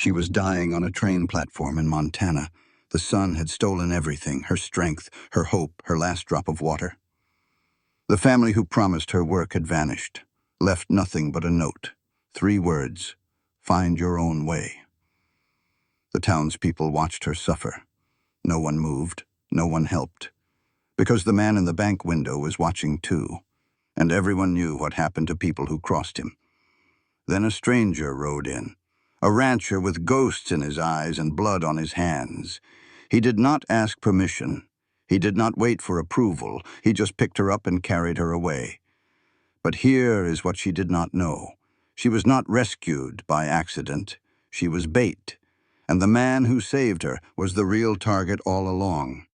She was dying on a train platform in Montana. The sun had stolen everything, her strength, her hope, her last drop of water. The family who promised her work had vanished, left nothing but a note. 3 words: find your own way. The townspeople watched her suffer. No one moved, no one helped, because the man in the bank window was watching too, and everyone knew what happened to people who crossed him. Then a stranger rode in, a rancher with ghosts in his eyes and blood on his hands. He did not ask permission. He did not wait for approval. He just picked her up and carried her away. But here is what she did not know. She was not rescued by accident. She was bait, and the man who saved her was the real target all along.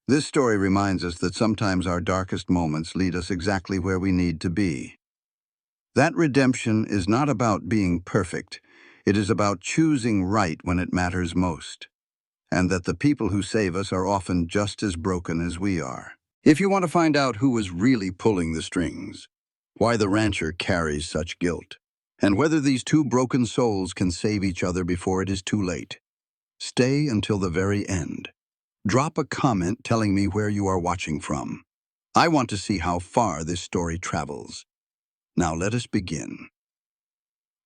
This story reminds us that sometimes our darkest moments lead us exactly where we need to be. That redemption is not about being perfect. It is about choosing right when it matters most, and that the people who save us are often just as broken as we are. If you want to find out who was really pulling the strings, why the rancher carries such guilt, and whether these 2 broken souls can save each other before it is too late, stay until the very end. Drop a comment telling me where you are watching from. I want to see how far this story travels. Now let us begin.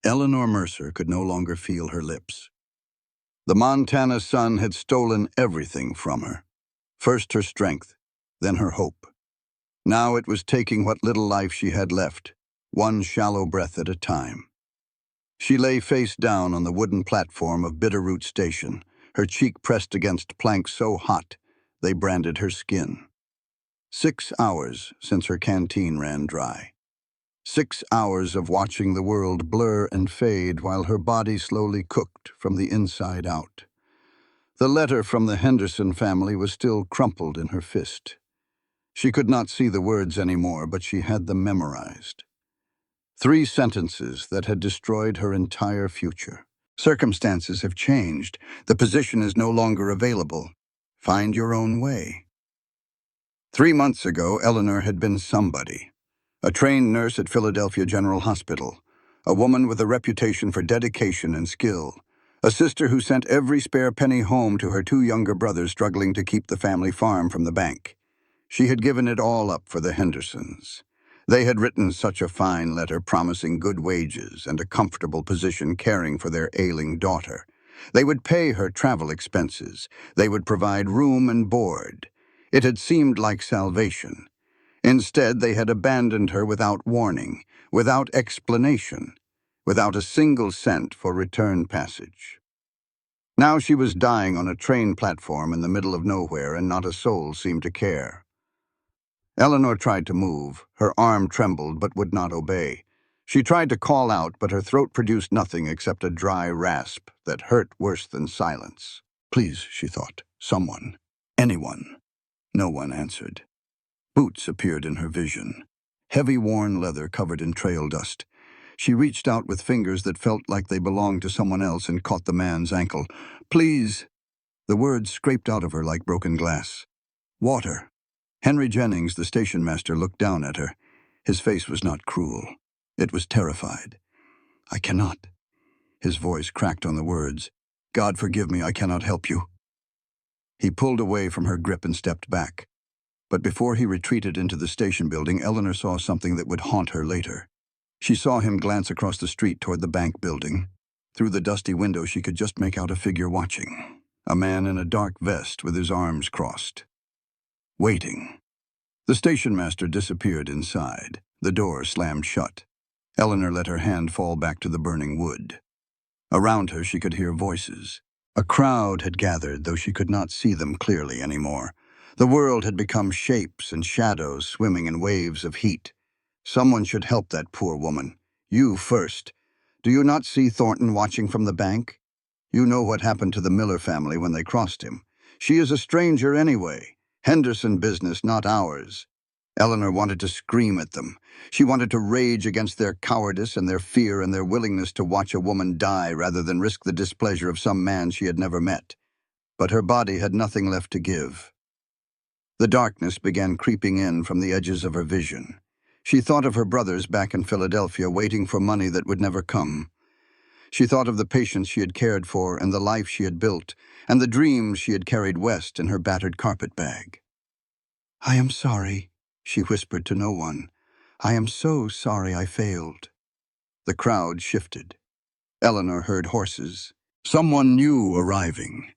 Eleanor Mercer could no longer feel her lips. The Montana sun had stolen everything from her. First her strength, then her hope. Now it was taking what little life she had left, one shallow breath at a time. She lay face down on the wooden platform of Bitterroot Station, her cheek pressed against planks so hot they branded her skin. 6 hours since her canteen ran dry. 6 hours of watching the world blur and fade while her body slowly cooked from the inside out. The letter from the Henderson family was still crumpled in her fist. She could not see the words anymore, but she had them memorized. 3 sentences that had destroyed her entire future. Circumstances have changed. The position is no longer available. Find your own way. 3 months ago, Eleanor had been somebody. A trained nurse at Philadelphia General Hospital. A woman with a reputation for dedication and skill. A sister who sent every spare penny home to her 2 younger brothers struggling to keep the family farm from the bank. She had given it all up for the Hendersons. They had written such a fine letter promising good wages and a comfortable position caring for their ailing daughter. They would pay her travel expenses. They would provide room and board. It had seemed like salvation. Instead, they had abandoned her without warning, without explanation, without a single cent for return passage. Now she was dying on a train platform in the middle of nowhere, and not a soul seemed to care. Eleanor tried to move. Her arm trembled but would not obey. She tried to call out, but her throat produced nothing except a dry rasp that hurt worse than silence. Please, she thought, someone, anyone. No one answered. Boots appeared in her vision, heavy worn leather covered in trail dust. She reached out with fingers that felt like they belonged to someone else and caught the man's ankle. Please! The words scraped out of her like broken glass. Water. Henry Jennings, the station master, looked down at her. His face was not cruel. It was terrified. I cannot. His voice cracked on the words. God forgive me, I cannot help you. He pulled away from her grip and stepped back. But before he retreated into the station building, Eleanor saw something that would haunt her later. She saw him glance across the street toward the bank building. Through the dusty window, she could just make out a figure watching. A man in a dark vest with his arms crossed. Waiting. The station master disappeared inside. The door slammed shut. Eleanor let her hand fall back to the burning wood. Around her, she could hear voices. A crowd had gathered, though she could not see them clearly anymore. The world had become shapes and shadows swimming in waves of heat. Someone should help that poor woman. You first. Do you not see Thornton watching from the bank? You know what happened to the Miller family when they crossed him. She is a stranger anyway. Henderson business, not ours. Eleanor wanted to scream at them. She wanted to rage against their cowardice and their fear and their willingness to watch a woman die rather than risk the displeasure of some man she had never met. But her body had nothing left to give. The darkness began creeping in from the edges of her vision. She thought of her brothers back in Philadelphia waiting for money that would never come. She thought of the patients she had cared for and the life she had built, and the dreams she had carried west in her battered carpet bag. "I am sorry," she whispered to no one. "I am so sorry I failed." The crowd shifted. Eleanor heard horses. Someone new arriving.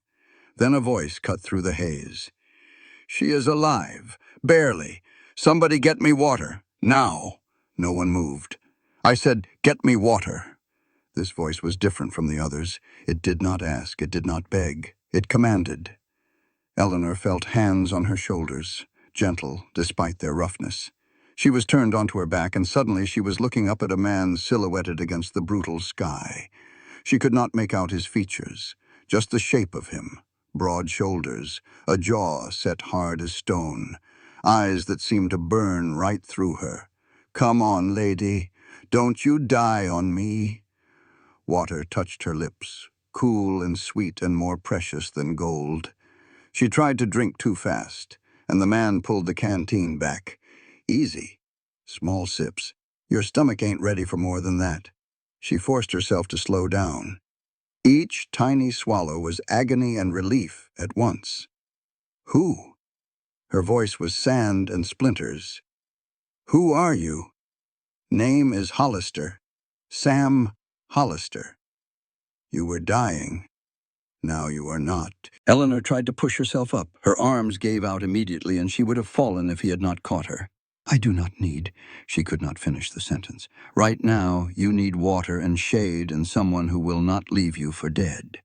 Then a voice cut through the haze. "She is alive. Barely. Somebody get me water. Now." No one moved. "I said, get me water." This voice was different from the others. It did not ask. It did not beg. It commanded. Eleanor felt hands on her shoulders, gentle despite their roughness. She was turned onto her back, and suddenly she was looking up at a man silhouetted against the brutal sky. She could not make out his features, just the shape of him. Broad shoulders, a jaw set hard as stone, eyes that seemed to burn right through her. "Come on, lady. Don't you die on me." Water touched her lips, cool and sweet and more precious than gold. She tried to drink too fast, and the man pulled the canteen back. "Easy. Small sips. Your stomach ain't ready for more than that." She forced herself to slow down. Each tiny swallow was agony and relief at once. "Who?" Her voice was sand and splinters. "Who are you?" "Name is Hollister. Sam Hollister. You were dying. Now you are not." Eleanor tried to push herself up. Her arms gave out immediately, and she would have fallen if he had not caught her. "I do not need." She could not finish the sentence. "Right now, you need water and shade and someone who will not leave you for dead."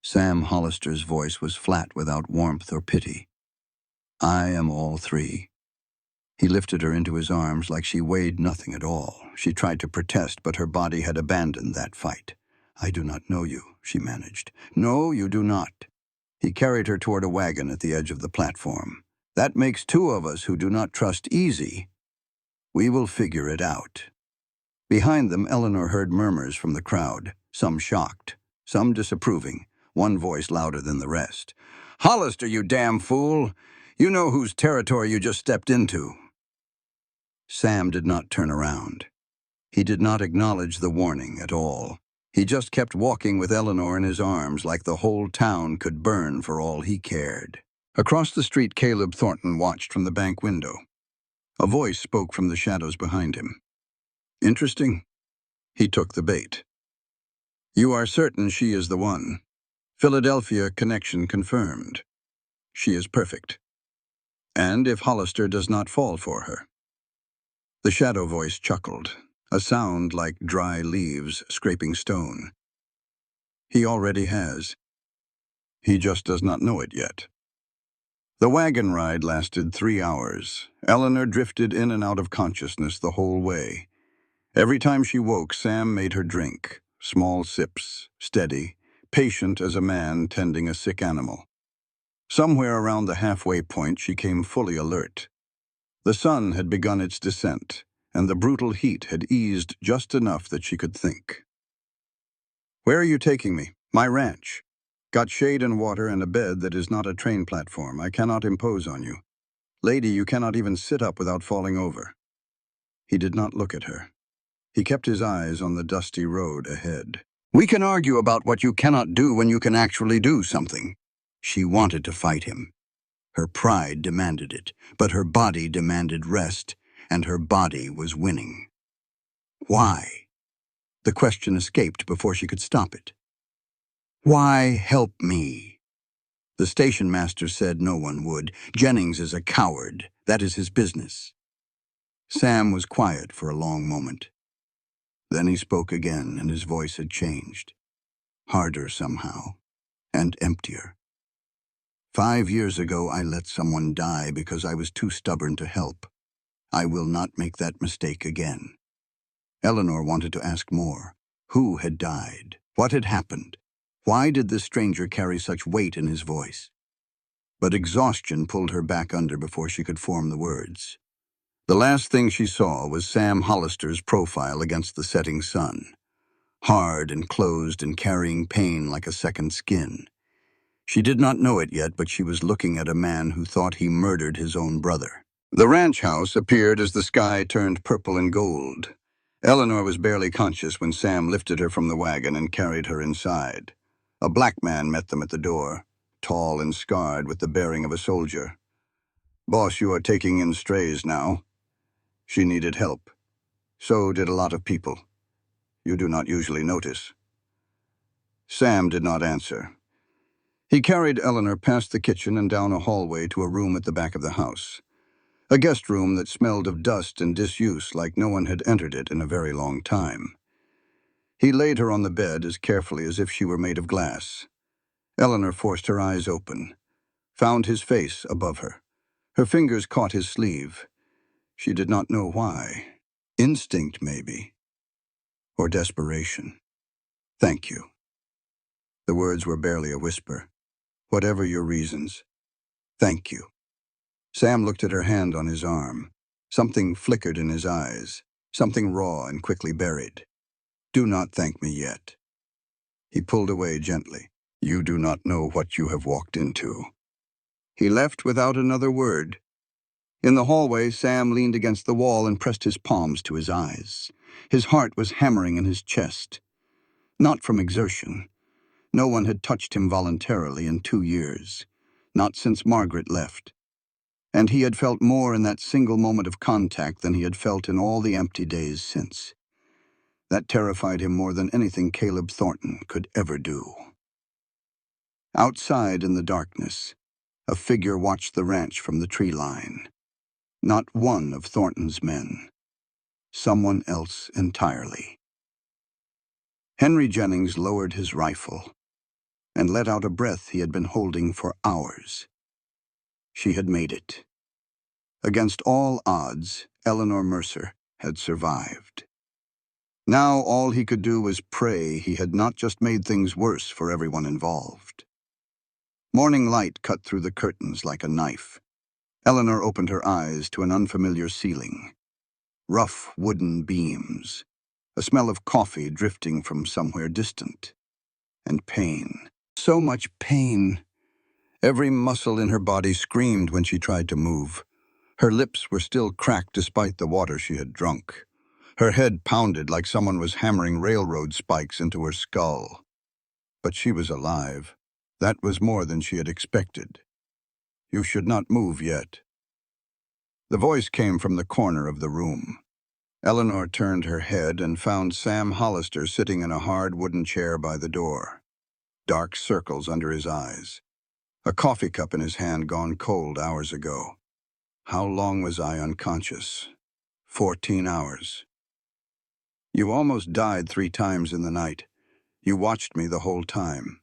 Sam Hollister's voice was flat without warmth or pity. "I am all three." He lifted her into his arms like she weighed nothing at all. She tried to protest, but her body had abandoned that fight. "I do not know you," she managed. "No, you do not." He carried her toward a wagon at the edge of the platform. "That makes two of us who do not trust easy. We will figure it out." Behind them, Eleanor heard murmurs from the crowd, some shocked, some disapproving, one voice louder than the rest. "Hollister, you damn fool! You know whose territory you just stepped into." Sam did not turn around. He did not acknowledge the warning at all. He just kept walking with Eleanor in his arms like the whole town could burn for all he cared. Across the street, Caleb Thornton watched from the bank window. A voice spoke from the shadows behind him. "Interesting." He took the bait. "You are certain she is the one?" "Philadelphia connection confirmed. She is perfect. And if Hollister does not fall for her?" The shadow voice chuckled, a sound like dry leaves scraping stone. "He already has. He just does not know it yet." The wagon ride lasted 3 hours. Eleanor drifted in and out of consciousness the whole way. Every time she woke, Sam made her drink, small sips, steady, patient as a man tending a sick animal. Somewhere around the halfway point, she came fully alert. The sun had begun its descent, and the brutal heat had eased just enough that she could think. "Where are you taking me?" "My ranch. Got shade and water and a bed that is not a train platform. I cannot impose on you. Lady, you cannot even sit up without falling over." He did not look at her. He kept his eyes on the dusty road ahead. "We can argue about what you cannot do when you can actually do something." She wanted to fight him. Her pride demanded it, but her body demanded rest, and her body was winning. Why? The question escaped before she could stop it. "Why help me?" The station master said no one would. "Jennings is a coward. That is his business." Sam was quiet for a long moment. Then he spoke again, and his voice had changed. Harder somehow, and emptier. 5 years ago, I let someone die because I was too stubborn to help. I will not make that mistake again." Eleanor wanted to ask more. Who had died? What had happened? Why did this stranger carry such weight in his voice? But exhaustion pulled her back under before she could form the words. The last thing she saw was Sam Hollister's profile against the setting sun, hard and closed and carrying pain like a second skin. She did not know it yet, but she was looking at a man who thought he murdered his own brother. The ranch house appeared as the sky turned purple and gold. Eleanor was barely conscious when Sam lifted her from the wagon and carried her inside. A black man met them at the door, tall and scarred with the bearing of a soldier. "Boss, you are taking in strays now." She needed help. So did a lot of people. You do not usually notice. Sam did not answer. He carried Eleanor past the kitchen and down a hallway to a room at the back of the house. A guest room that smelled of dust and disuse like no one had entered it in a very long time. He laid her on the bed as carefully as if she were made of glass. Eleanor forced her eyes open, found his face above her. Her fingers caught his sleeve. She did not know why. Instinct, maybe. Or desperation. "Thank you." The words were barely a whisper. "Whatever your reasons, thank you." Sam looked at her hand on his arm. Something flickered in his eyes, something raw and quickly buried. "Do not thank me yet." He pulled away gently. "You do not know what you have walked into." He left without another word. In the hallway, Sam leaned against the wall and pressed his palms to his eyes. His heart was hammering in his chest. Not from exertion. No one had touched him voluntarily in 2 years. Not since Margaret left. And he had felt more in that single moment of contact than he had felt in all the empty days since. That terrified him more than anything Caleb Thornton could ever do. Outside in the darkness, a figure watched the ranch from the tree line. Not one of Thornton's men. Someone else entirely. Henry Jennings lowered his rifle and let out a breath he had been holding for hours. She had made it. Against all odds, Eleanor Mercer had survived. Now all he could do was pray he had not just made things worse for everyone involved. Morning light cut through the curtains like a knife. Eleanor opened her eyes to an unfamiliar ceiling. Rough wooden beams. A smell of coffee drifting from somewhere distant. And pain. So much pain. Every muscle in her body screamed when she tried to move. Her lips were still cracked despite the water she had drunk. Her head pounded like someone was hammering railroad spikes into her skull. But she was alive. That was more than she had expected. "You should not move yet." The voice came from the corner of the room. Eleanor turned her head and found Sam Hollister sitting in a hard wooden chair by the door. Dark circles under his eyes. A coffee cup in his hand gone cold hours ago. "How long was I unconscious?" 14 hours. "You almost died 3 times in the night. You watched me the whole time.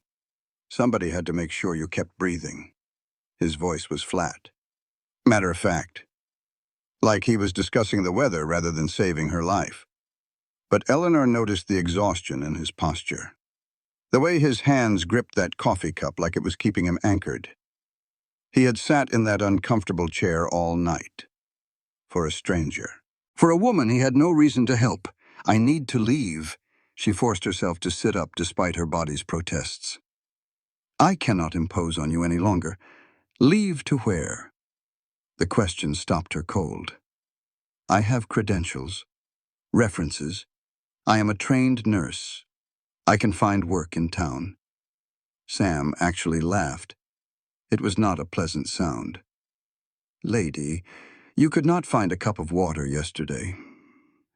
Somebody had to make sure you kept breathing." His voice was flat. Matter of fact. Like he was discussing the weather rather than saving her life. But Eleanor noticed the exhaustion in his posture. The way his hands gripped that coffee cup like it was keeping him anchored. He had sat in that uncomfortable chair all night. For a stranger. For a woman he had no reason to help. "I need to leave." She forced herself to sit up despite her body's protests. "I cannot impose on you any longer." "Leave to where?" The question stopped her cold. "I have credentials, references. I am a trained nurse. I can find work in town." Sam actually laughed. It was not a pleasant sound. "Lady, you could not find a cup of water yesterday.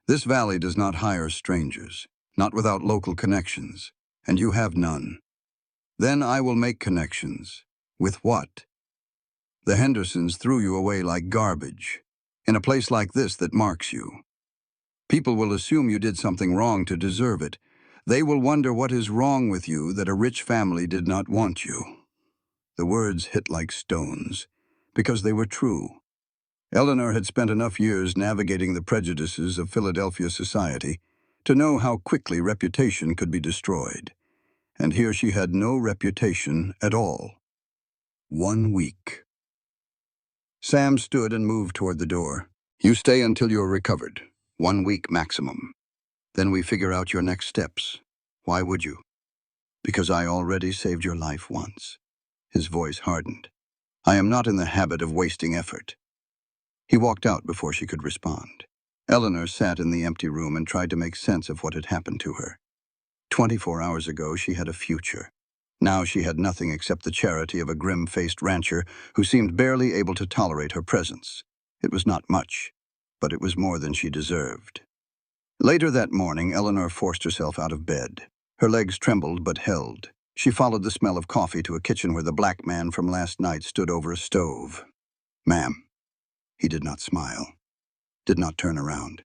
This valley does not hire strangers, not without local connections, and you have none. Then I will make connections. With what? The Hendersons threw you away like garbage, in a place like this that marks you. People will assume you did something wrong to deserve it. They will wonder what is wrong with you that a rich family did not want you." The words hit like stones, because they were true. Eleanor had spent enough years navigating the prejudices of Philadelphia society to know how quickly reputation could be destroyed. And here she had no reputation at all. 1 week. Sam stood and moved toward the door. "You stay until you're recovered. 1 week maximum. Then we figure out your next steps." "Why would you?" "Because I already saved your life once." His voice hardened. "I am not in the habit of wasting effort." He walked out before she could respond. Eleanor sat in the empty room and tried to make sense of what had happened to her. 24 hours ago, she had a future. Now she had nothing except the charity of a grim-faced rancher who seemed barely able to tolerate her presence. It was not much, but it was more than she deserved. Later that morning, Eleanor forced herself out of bed. Her legs trembled but held. She followed the smell of coffee to a kitchen where the black man from last night stood over a stove. "Ma'am." He did not smile, did not turn around.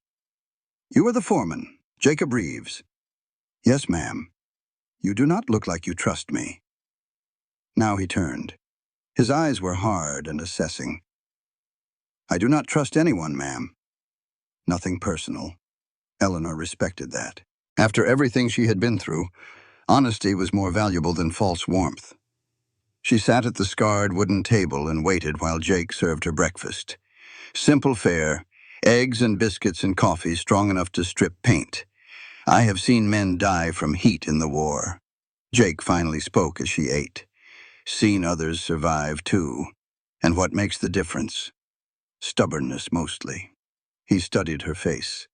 "You are the foreman, Jacob Reeves." "Yes, ma'am." "You do not look like you trust me." Now he turned. His eyes were hard and assessing. "I do not trust anyone, ma'am." Nothing personal. Eleanor respected that. After everything she had been through, honesty was more valuable than false warmth. She sat at the scarred wooden table and waited while Jake served her breakfast. Simple fare, eggs and biscuits and coffee strong enough to strip paint. "I have seen men die from heat in the war." Jake finally spoke as she ate. "Seen others survive, too. And what makes the difference? Stubbornness, mostly." He studied her face.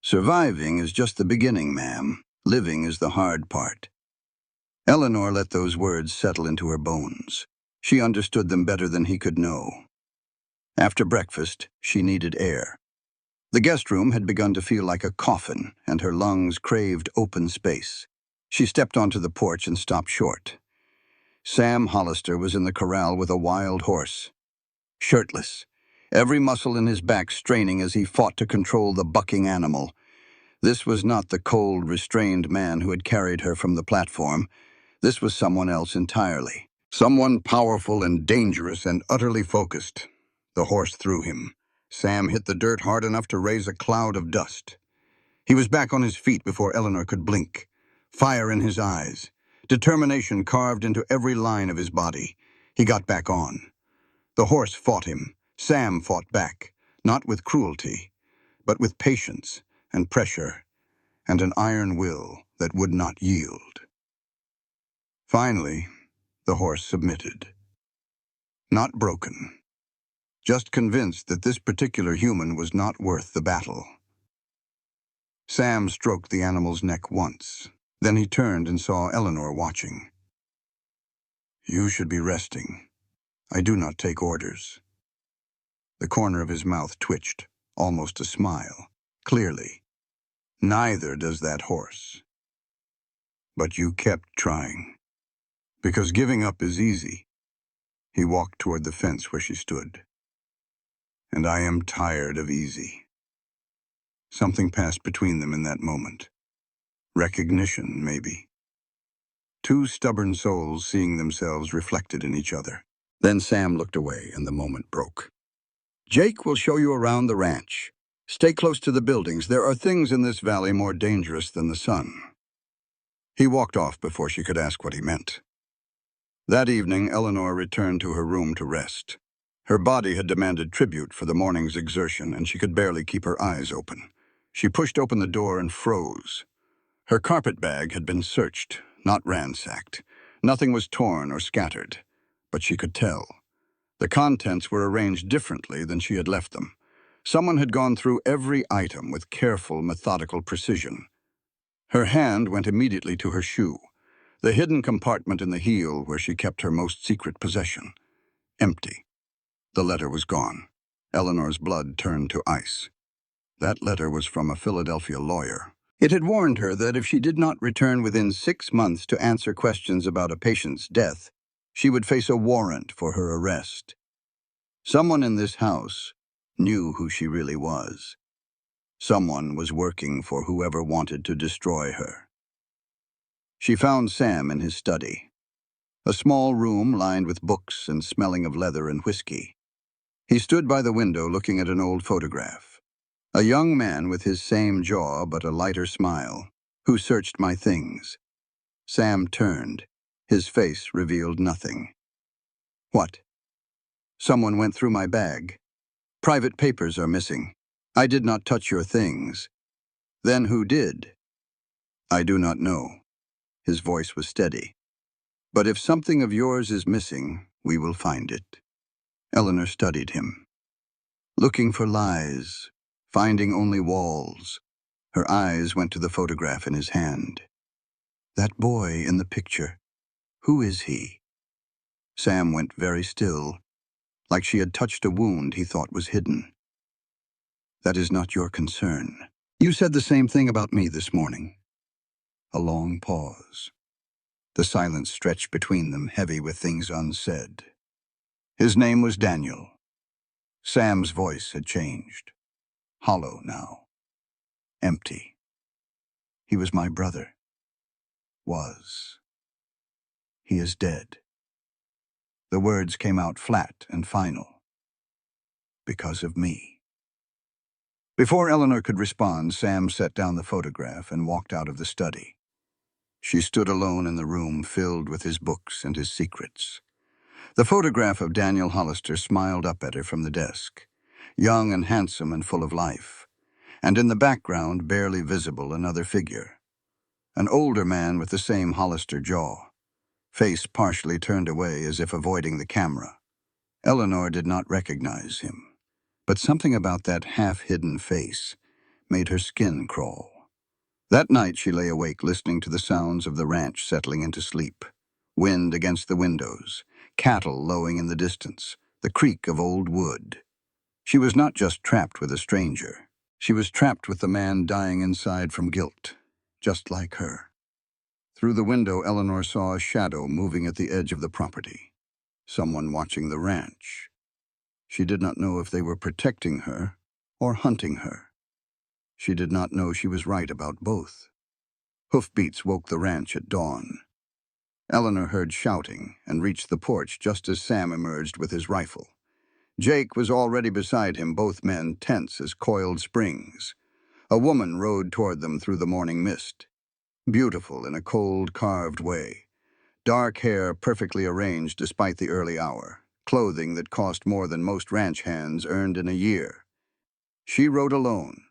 "Surviving is just the beginning, ma'am. Living is the hard part." Eleanor let those words settle into her bones. She understood them better than he could know. After breakfast, she needed air. The guest room had begun to feel like a coffin, and her lungs craved open space. She stepped onto the porch and stopped short. Sam Hollister was in the corral with a wild horse. Shirtless, every muscle in his back straining as he fought to control the bucking animal. This was not the cold, restrained man who had carried her from the platform. This was someone else entirely. Someone powerful and dangerous and utterly focused. The horse threw him. Sam hit the dirt hard enough to raise a cloud of dust. He was back on his feet before Eleanor could blink. Fire in his eyes. Determination carved into every line of his body. He got back on. The horse fought him. Sam fought back, not with cruelty, but with patience and pressure and an iron will that would not yield. Finally, the horse submitted. Not broken, just convinced that this particular human was not worth the battle. Sam stroked the animal's neck once. Then he turned and saw Eleanor watching. "You should be resting. I do not take orders." The corner of his mouth twitched, almost a smile. Clearly, neither does that horse. But you kept trying. Because giving up is easy. He walked toward the fence where she stood. And I am tired of easy. Something passed between them in that moment. Recognition, maybe. Two stubborn souls seeing themselves reflected in each other. Then Sam looked away and the moment broke. "Jake will show you around the ranch. Stay close to the buildings. There are things in this valley more dangerous than the sun." He walked off before she could ask what he meant. That evening, Eleanor returned to her room to rest. Her body had demanded tribute for the morning's exertion, and she could barely keep her eyes open. She pushed open the door and froze. Her carpet bag had been searched, not ransacked. Nothing was torn or scattered, but she could tell. The contents were arranged differently than she had left them. Someone had gone through every item with careful, methodical precision. Her hand went immediately to her shoe, the hidden compartment in the heel where she kept her most secret possession. Empty. The letter was gone. Eleanor's blood turned to ice. That letter was from a Philadelphia lawyer. It had warned her that if she did not return within 6 months to answer questions about a patient's death, she would face a warrant for her arrest. Someone in this house knew who she really was. Someone was working for whoever wanted to destroy her. She found Sam in his study, a small room lined with books and smelling of leather and whiskey. He stood by the window looking at an old photograph. A young man with his same jaw but a lighter smile, who searched my things. Sam turned. His face revealed nothing. "What?" "Someone went through my bag. Private papers are missing. I did not touch your things." "Then who did?" "I do not know." His voice was steady. "But if something of yours is missing, we will find it." Eleanor studied him. "Looking for lies, finding only walls. Her eyes went to the photograph in his hand. That boy in the picture, who is he? Sam went very still, like she had touched a wound he thought was hidden. That is not your concern. You said the same thing about me this morning. A long pause. The silence stretched between them, heavy with things unsaid. His name was Daniel. Sam's voice had changed. Hollow now. Empty. He was my brother. Was. He is dead. The words came out flat and final. Because of me. Before Eleanor could respond, Sam set down the photograph and walked out of the study. She stood alone in the room filled with his books and his secrets. The photograph of Daniel Hollister smiled up at her from the desk, young and handsome and full of life, and in the background, barely visible, another figure. An older man with the same Hollister jaw, face partially turned away as if avoiding the camera. Eleanor did not recognize him, but something about that half-hidden face made her skin crawl. That night she lay awake listening to the sounds of the ranch settling into sleep. Wind against the windows, cattle lowing in the distance, the creak of old wood. She was not just trapped with a stranger. She was trapped with the man dying inside from guilt, just like her. Through the window, Eleanor saw a shadow moving at the edge of the property. Someone watching the ranch. She did not know if they were protecting her or hunting her. She did not know she was right about both. Hoofbeats woke the ranch at dawn. Eleanor heard shouting and reached the porch just as Sam emerged with his rifle. Jake was already beside him, both men tense as coiled springs. A woman rode toward them through the morning mist. Beautiful in a cold, carved way. Dark hair perfectly arranged despite the early hour. Clothing that cost more than most ranch hands earned in a year. She rode alone.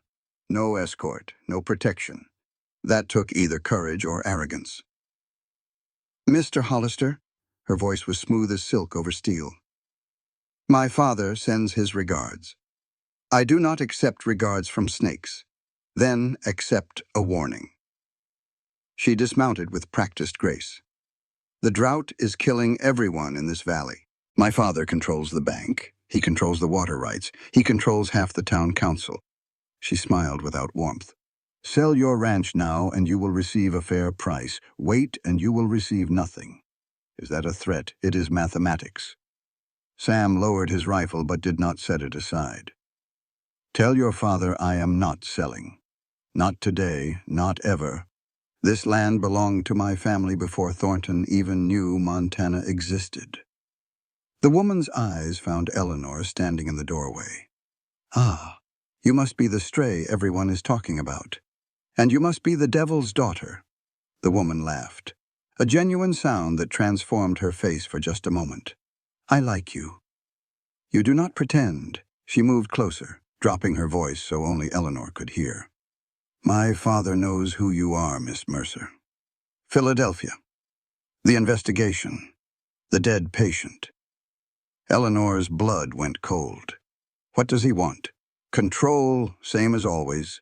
No escort, no protection. That took either courage or arrogance. Mr. Hollister, her voice was smooth as silk over steel. My father sends his regards. I do not accept regards from snakes. Then accept a warning. She dismounted with practiced grace. The drought is killing everyone in this valley. My father controls the bank. He controls the water rights. He controls half the town council. She smiled without warmth. Sell your ranch now and you will receive a fair price. Wait and you will receive nothing. Is that a threat? It is mathematics. Sam lowered his rifle but did not set it aside. Tell your father I am not selling. Not today, not ever. This land belonged to my family before Thornton even knew Montana existed. The woman's eyes found Eleanor standing in the doorway. Ah, you must be the stray everyone is talking about. And you must be the devil's daughter. The woman laughed, a genuine sound that transformed her face for just a moment. I like you. You do not pretend. She moved closer, dropping her voice so only Eleanor could hear. My father knows who you are, Miss Mercer. Philadelphia. The investigation. The dead patient. Eleanor's blood went cold. What does he want? Control, same as always.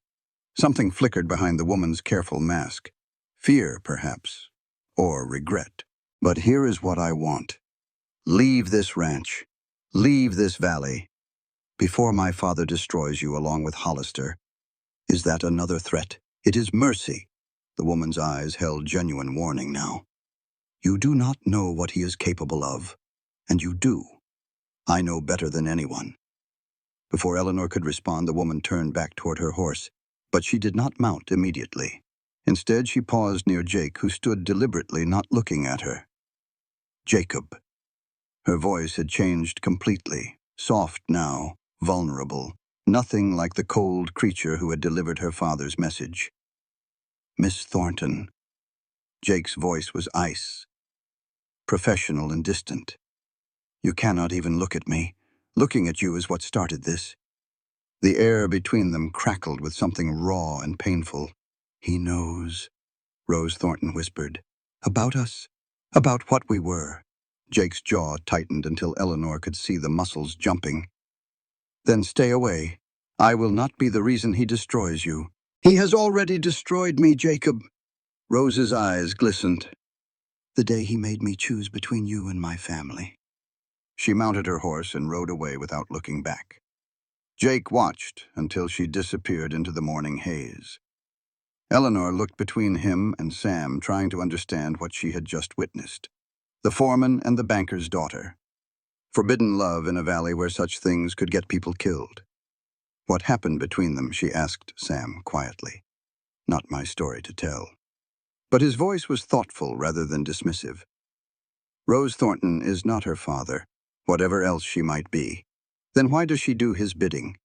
Something flickered behind the woman's careful mask. Fear, perhaps. Or regret. But here is what I want. Leave this ranch. Leave this valley. Before my father destroys you along with Hollister. Is that another threat? It is mercy. The woman's eyes held genuine warning now. You do not know what he is capable of. And you do. I know better than anyone. Before Eleanor could respond, the woman turned back toward her horse. But she did not mount immediately. Instead, she paused near Jake, who stood deliberately, not looking at her. Jacob. Her voice had changed completely, soft now, vulnerable, nothing like the cold creature who had delivered her father's message. Miss Thornton. Jake's voice was ice, professional and distant. You cannot even look at me. Looking at you is what started this. The air between them crackled with something raw and painful. He knows, Rose Thornton whispered. About us? About what we were. Jake's jaw tightened until Eleanor could see the muscles jumping. Then stay away. I will not be the reason he destroys you. He has already destroyed me, Jacob. Rose's eyes glistened. The day he made me choose between you and my family. She mounted her horse and rode away without looking back. Jake watched until she disappeared into the morning haze. Eleanor looked between him and Sam, trying to understand what she had just witnessed. The foreman and the banker's daughter. Forbidden love in a valley where such things could get people killed. What happened between them, she asked Sam quietly. Not my story to tell. But his voice was thoughtful rather than dismissive. Rose Thornton is not her father, whatever else she might be. Then why does she do his bidding?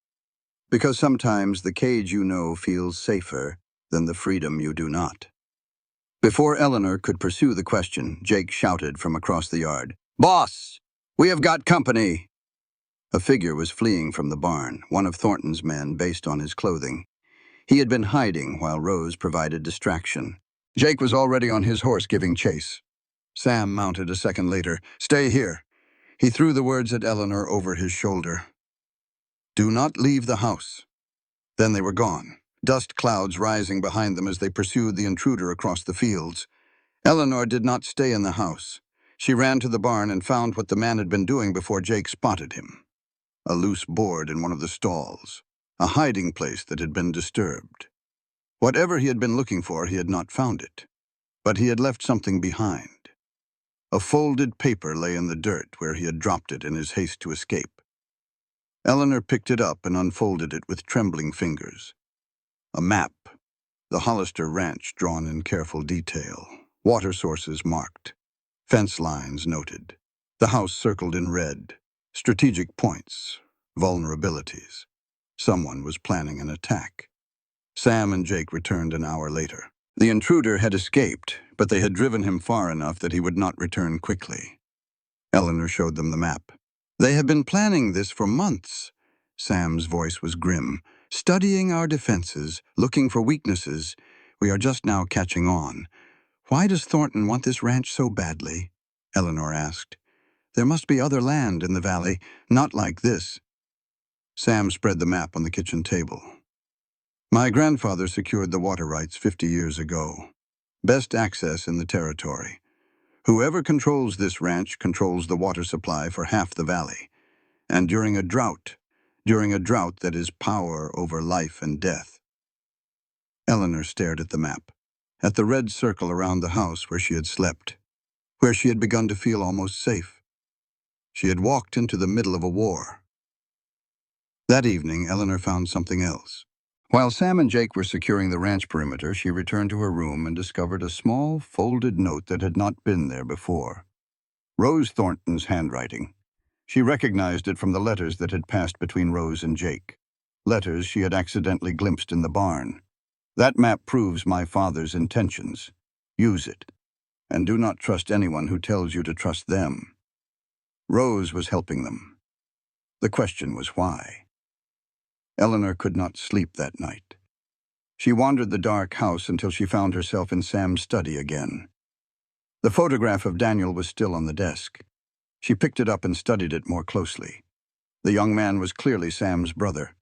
Because sometimes the cage you know feels safer than the freedom you do not. Before Eleanor could pursue the question, Jake shouted from across the yard, "Boss, we have got company!" A figure was fleeing from the barn, one of Thornton's men based on his clothing. He had been hiding while Rose provided distraction. Jake was already on his horse giving chase. Sam mounted a second later. "Stay here." He threw the words at Eleanor over his shoulder. "Do not leave the house." Then they were gone, dust clouds rising behind them as they pursued the intruder across the fields. Eleanor did not stay in the house. She ran to the barn and found what the man had been doing before Jake spotted him. A loose board in one of the stalls, a hiding place that had been disturbed. Whatever he had been looking for, he had not found it. But he had left something behind. A folded paper lay in the dirt where he had dropped it in his haste to escape. Eleanor picked it up and unfolded it with trembling fingers. A map, the Hollister Ranch drawn in careful detail, water sources marked, fence lines noted, the house circled in red, strategic points, vulnerabilities. Someone was planning an attack. Sam and Jake returned an hour later. The intruder had escaped, but they had driven him far enough that he would not return quickly. Eleanor showed them the map. "They have been planning this for months." Sam's voice was grim. "Studying our defenses, looking for weaknesses. We are just now catching on." "Why does Thornton want this ranch so badly?" Eleanor asked. "There must be other land in the valley, not like this." Sam spread the map on the kitchen table. "My grandfather secured the water rights 50 years ago. Best access in the territory. Whoever controls this ranch controls the water supply for half the valley. And during a drought that is power over life and death." Eleanor stared at the map, at the red circle around the house where she had slept, where she had begun to feel almost safe. She had walked into the middle of a war. That evening, Eleanor found something else. While Sam and Jake were securing the ranch perimeter, she returned to her room and discovered a small, folded note that had not been there before. Rose Thornton's handwriting. She recognized it from the letters that had passed between Rose and Jake. Letters she had accidentally glimpsed in the barn. "That map proves my father's intentions. Use it. And do not trust anyone who tells you to trust them." Rose was helping them. The question was why. Eleanor could not sleep that night. She wandered the dark house until she found herself in Sam's study again. The photograph of Daniel was still on the desk. She picked it up and studied it more closely. The young man was clearly Sam's brother.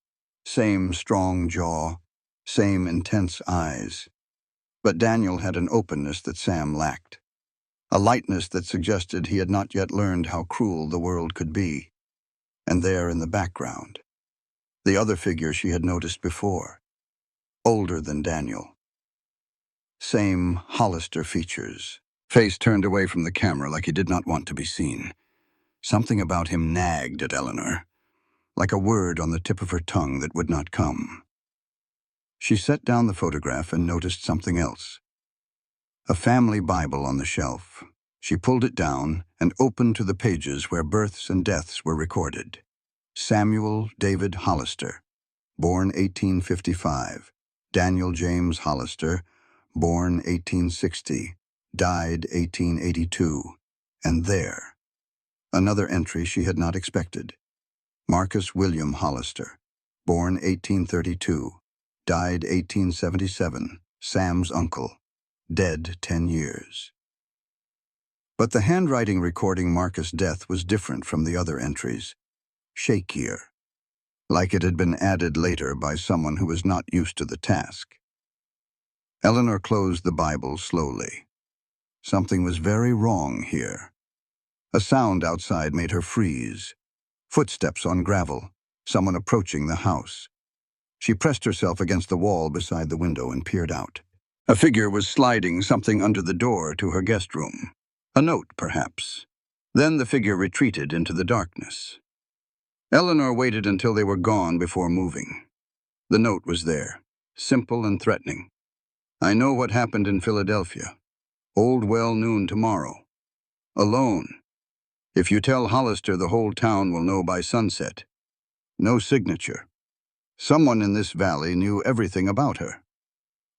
Same strong jaw, same intense eyes. But Daniel had an openness that Sam lacked. A lightness that suggested he had not yet learned how cruel the world could be. And there in the background, the other figure she had noticed before. Older than Daniel. Same Hollister features. Face turned away from the camera like he did not want to be seen. Something about him nagged at Eleanor, like a word on the tip of her tongue that would not come. She set down the photograph and noticed something else. A family Bible on the shelf. She pulled it down and opened to the pages where births and deaths were recorded. Samuel David Hollister, born 1855. Daniel James Hollister, born 1860, died 1882. And there, another entry she had not expected. Marcus William Hollister, born 1832, died 1877, Sam's uncle, dead 10 years. But the handwriting recording Marcus' death was different from the other entries, shakier. like it had been added later by someone who was not used to the task. Eleanor closed the Bible slowly. Something was very wrong here. A sound outside made her freeze. Footsteps on gravel, someone approaching the house. She pressed herself against the wall beside the window and peered out. A figure was sliding something under the door to her guest room. A note, perhaps. Then the figure retreated into the darkness. Eleanor waited until they were gone before moving. The note was there, simple and threatening. I know what happened in Philadelphia. Old well noon tomorrow. Alone. If you tell Hollister, the whole town will know by sunset. No signature. Someone in this valley knew everything about her.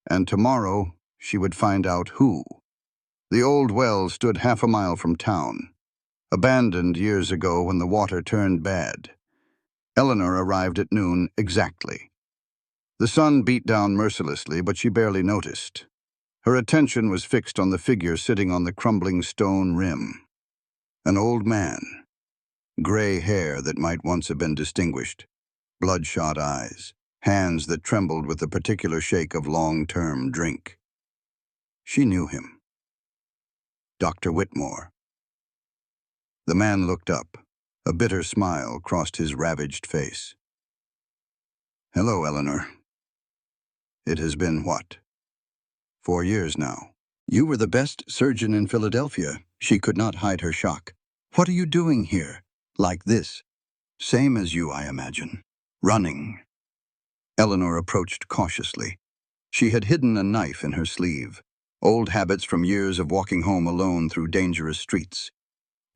And tomorrow, she would find out who. The old well stood half a mile from town, abandoned years ago when the water turned bad. Eleanor arrived at noon exactly. The sun beat down mercilessly, but she barely noticed. Her attention was fixed on the figure sitting on the crumbling stone rim. An old man. Gray hair that might once have been distinguished. Bloodshot eyes. Hands that trembled with the particular shake of long-term drink. She knew him. Dr. Whitmore. The man looked up. A bitter smile crossed his ravaged face. Hello, Eleanor. It has been, what? 4 years now. You were the best surgeon in Philadelphia. She could not hide her shock. What are you doing here? Like this? Same as you, I imagine. Running. Eleanor approached cautiously. She had hidden a knife in her sleeve. Old habits from years of walking home alone through dangerous streets.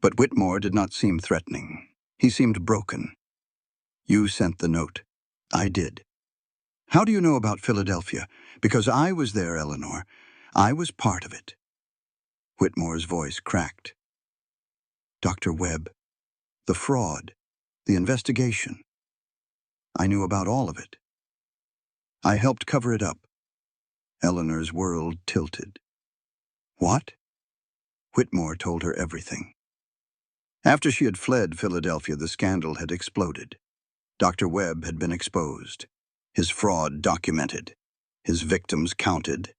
But Whitmore did not seem threatening. He seemed broken. You sent the note. I did. How do you know about Philadelphia? Because I was there, Eleanor. I was part of it. Whitmore's voice cracked. Dr. Webb, the fraud, the investigation. I knew about all of it. I helped cover it up. Eleanor's world tilted. What? Whitmore told her everything. After she had fled Philadelphia, the scandal had exploded. Dr. Webb had been exposed. His fraud documented. His victims counted.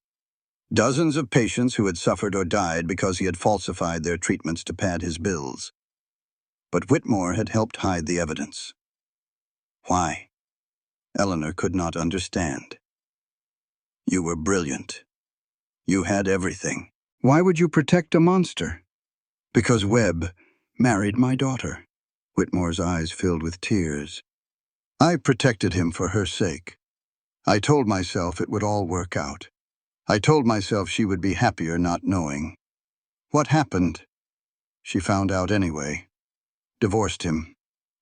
Dozens of patients who had suffered or died because he had falsified their treatments to pad his bills. But Whitmore had helped hide the evidence. Why? Eleanor could not understand. You were brilliant. You had everything. Why would you protect a monster? Because Webb married my daughter. Whitmore's eyes filled with tears. I protected him for her sake. I told myself it would all work out. I told myself she would be happier not knowing. What happened? She found out anyway. Divorced him.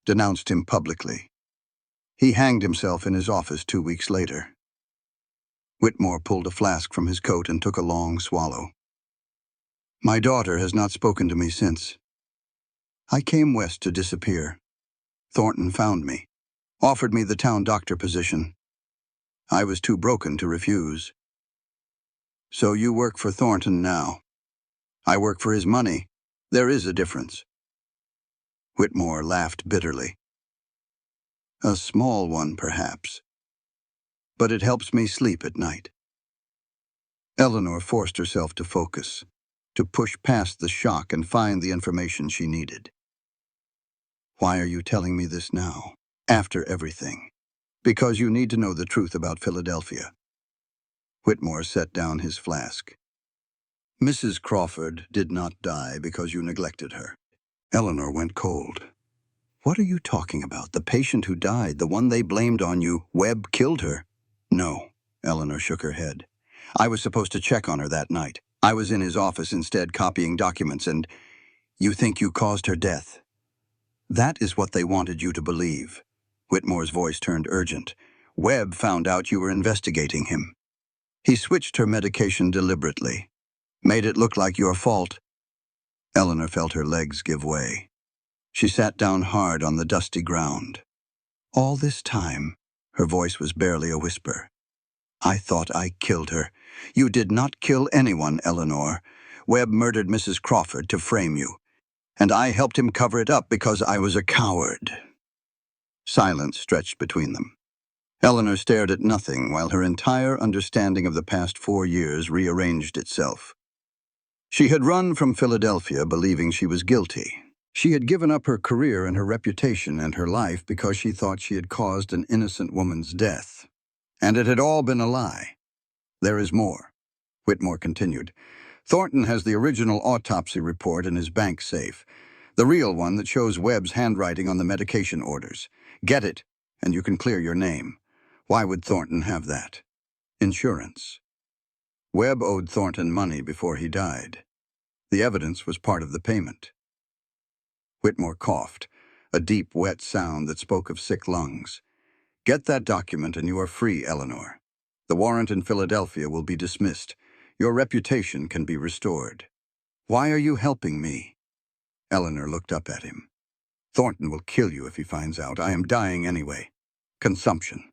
Denounced him publicly. He hanged himself in his office 2 weeks later. Whitmore pulled a flask from his coat and took a long swallow. My daughter has not spoken to me since. I came west to disappear. Thornton found me, offered me the town doctor position. I was too broken to refuse. So you work for Thornton now. I work for his money. There is a difference. Whitmore laughed bitterly. A small one, perhaps. But it helps me sleep at night. Eleanor forced herself to focus, to push past the shock and find the information she needed. Why are you telling me this now, after everything? Because you need to know the truth about Philadelphia. Whitmore set down his flask. Mrs. Crawford did not die because you neglected her. Eleanor went cold. What are you talking about? The patient who died, the one they blamed on you, Webb killed her? No, Eleanor shook her head. I was supposed to check on her that night. I was in his office instead, copying documents, and you think you caused her death. That is what they wanted you to believe. Whitmore's voice turned urgent. Webb found out you were investigating him. He switched her medication deliberately, made it look like your fault. Eleanor felt her legs give way. She sat down hard on the dusty ground. All this time, her voice was barely a whisper. I thought I killed her. You did not kill anyone, Eleanor. Webb murdered Mrs. Crawford to frame you. And I helped him cover it up because I was a coward. Silence stretched between them. Eleanor stared at nothing while her entire understanding of the past 4 years rearranged itself. She had run from Philadelphia believing she was guilty. She had given up her career and her reputation and her life because she thought she had caused an innocent woman's death. And it had all been a lie. There is more, Whitmore continued. Thornton has the original autopsy report in his bank safe, the real one that shows Webb's handwriting on the medication orders. Get it, and you can clear your name. Why would Thornton have that? Insurance. Webb owed Thornton money before he died. The evidence was part of the payment. Whitmore coughed, a deep, wet sound that spoke of sick lungs. Get that document and you are free, Eleanor. The warrant in Philadelphia will be dismissed. Your reputation can be restored. Why are you helping me? Eleanor looked up at him. Thornton will kill you if he finds out. I am dying anyway. Consumption.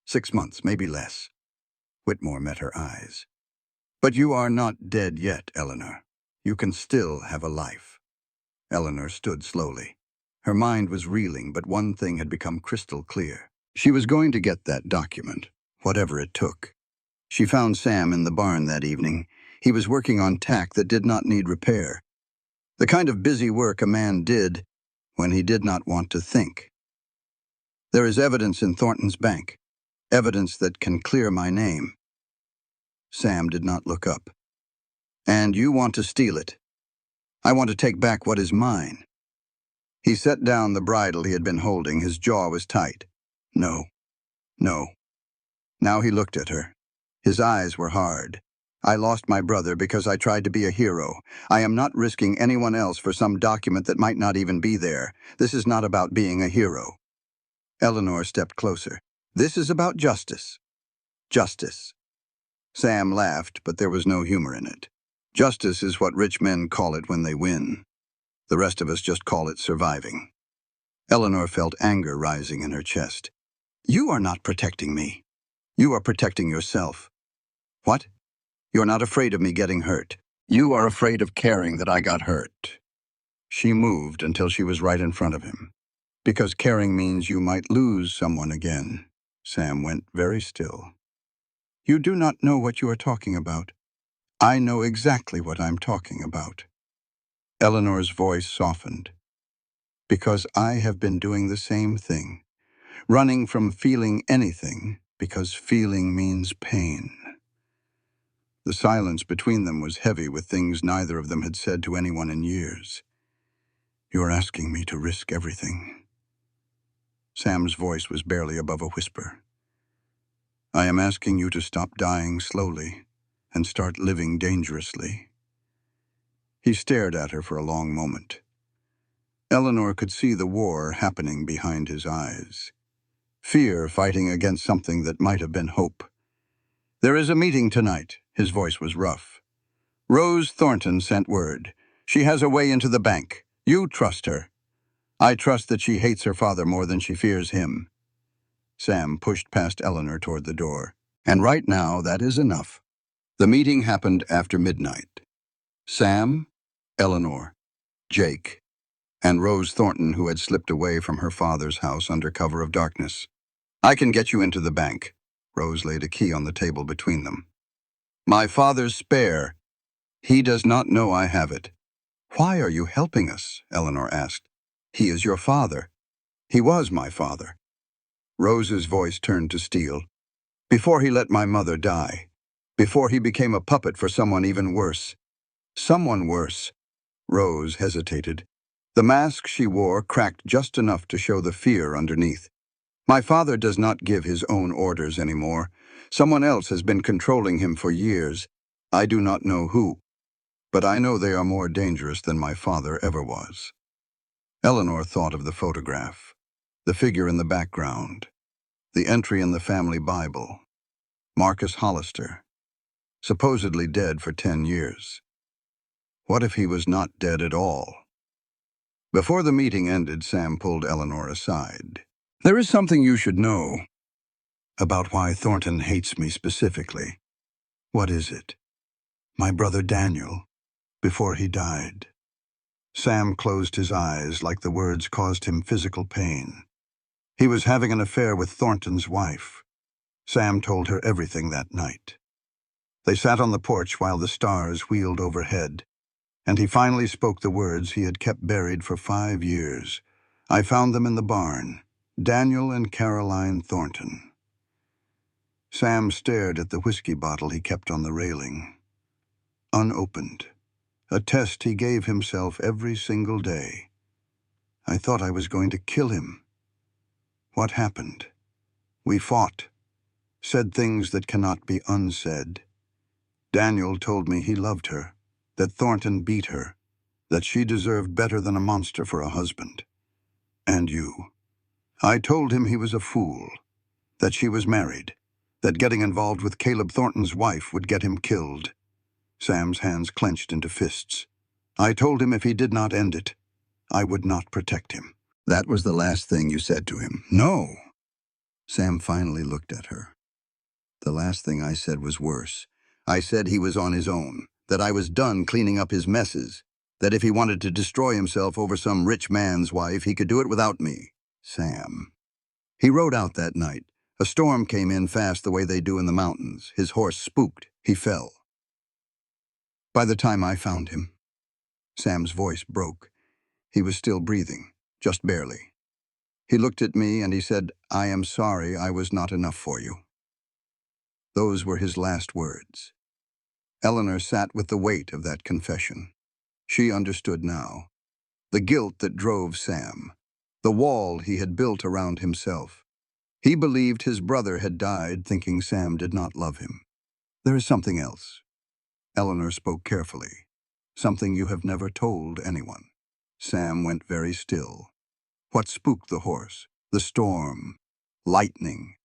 6 months, maybe less. Whitmore met her eyes. But you are not dead yet, Eleanor. You can still have a life. Eleanor stood slowly. Her mind was reeling, but one thing had become crystal clear. She was going to get that document, whatever it took. She found Sam in the barn that evening. He was working on tack that did not need repair. The kind of busy work a man did when he did not want to think. There is evidence in Thornton's bank, evidence that can clear my name. Sam did not look up. And you want to steal it. I want to take back what is mine. He set down the bridle he had been holding. His jaw was tight. No. No. Now he looked at her. His eyes were hard. I lost my brother because I tried to be a hero. I am not risking anyone else for some document that might not even be there. This is not about being a hero. Eleanor stepped closer. This is about justice. Justice. Sam laughed, but there was no humor in it. Justice is what rich men call it when they win. The rest of us just call it surviving. Eleanor felt anger rising in her chest. You are not protecting me. You are protecting yourself. What? You're not afraid of me getting hurt. You are afraid of caring that I got hurt. She moved until she was right in front of him. Because caring means you might lose someone again. Sam went very still. You do not know what you are talking about. I know exactly what I'm talking about. Eleanor's voice softened. Because I have been doing the same thing. Running from feeling anything, because feeling means pain. The silence between them was heavy with things neither of them had said to anyone in years. You're asking me to risk everything. Sam's voice was barely above a whisper. I am asking you to stop dying slowly and start living dangerously. He stared at her for a long moment. Eleanor could see the war happening behind his eyes. Fear fighting against something that might have been hope. There is a meeting tonight. His voice was rough. Rose Thornton sent word. She has a way into the bank. You trust her. I trust that she hates her father more than she fears him. Sam pushed past Eleanor toward the door. And right now, that is enough. The meeting happened after midnight. Sam, Eleanor, Jake, and Rose Thornton, who had slipped away from her father's house under cover of darkness. I can get you into the bank. Rose laid a key on the table between them. My father's spare. He does not know I have it. Why are you helping us? Eleanor asked. He is your father. He was my father. Rose's voice turned to steel. Before he let my mother die. Before he became a puppet for someone even worse. Someone worse. Rose hesitated. The mask she wore cracked just enough to show the fear underneath. My father does not give his own orders anymore. Someone else has been controlling him for years. I do not know who, but I know they are more dangerous than my father ever was. Eleanor thought of the photograph, the figure in the background, the entry in the family Bible. Marcus Hollister, supposedly dead for 10 years. What if he was not dead at all? Before the meeting ended, Sam pulled Eleanor aside. There is something you should know about why Thornton hates me specifically. What is it? My brother Daniel, before he died. Sam closed his eyes like the words caused him physical pain. He was having an affair with Thornton's wife. Sam told her everything that night. They sat on the porch while the stars wheeled overhead, and he finally spoke the words he had kept buried for 5 years. I found them in the barn. Daniel and Caroline Thornton. Sam stared at the whiskey bottle he kept on the railing. Unopened. A test he gave himself every single day. I thought I was going to kill him. What happened? We fought. Said things that cannot be unsaid. Daniel told me he loved her, that Thornton beat her, that she deserved better than a monster for a husband. And you. I told him he was a fool, that she was married, that getting involved with Caleb Thornton's wife would get him killed. Sam's hands clenched into fists. I told him if he did not end it, I would not protect him. That was the last thing you said to him. No. Sam finally looked at her. The last thing I said was worse. I said he was on his own, that I was done cleaning up his messes, that if he wanted to destroy himself over some rich man's wife, he could do it without me. Sam. He rode out that night. A storm came in fast the way they do in the mountains. His horse spooked. He fell. By the time I found him, Sam's voice broke. He was still breathing, just barely. He looked at me and he said, "I am sorry I was not enough for you." Those were his last words. Eleanor sat with the weight of that confession. She understood now. The guilt that drove Sam. The wall he had built around himself. He believed his brother had died thinking Sam did not love him. There is something else. Eleanor spoke carefully. Something you have never told anyone. Sam went very still. What spooked the horse? The storm, lightning,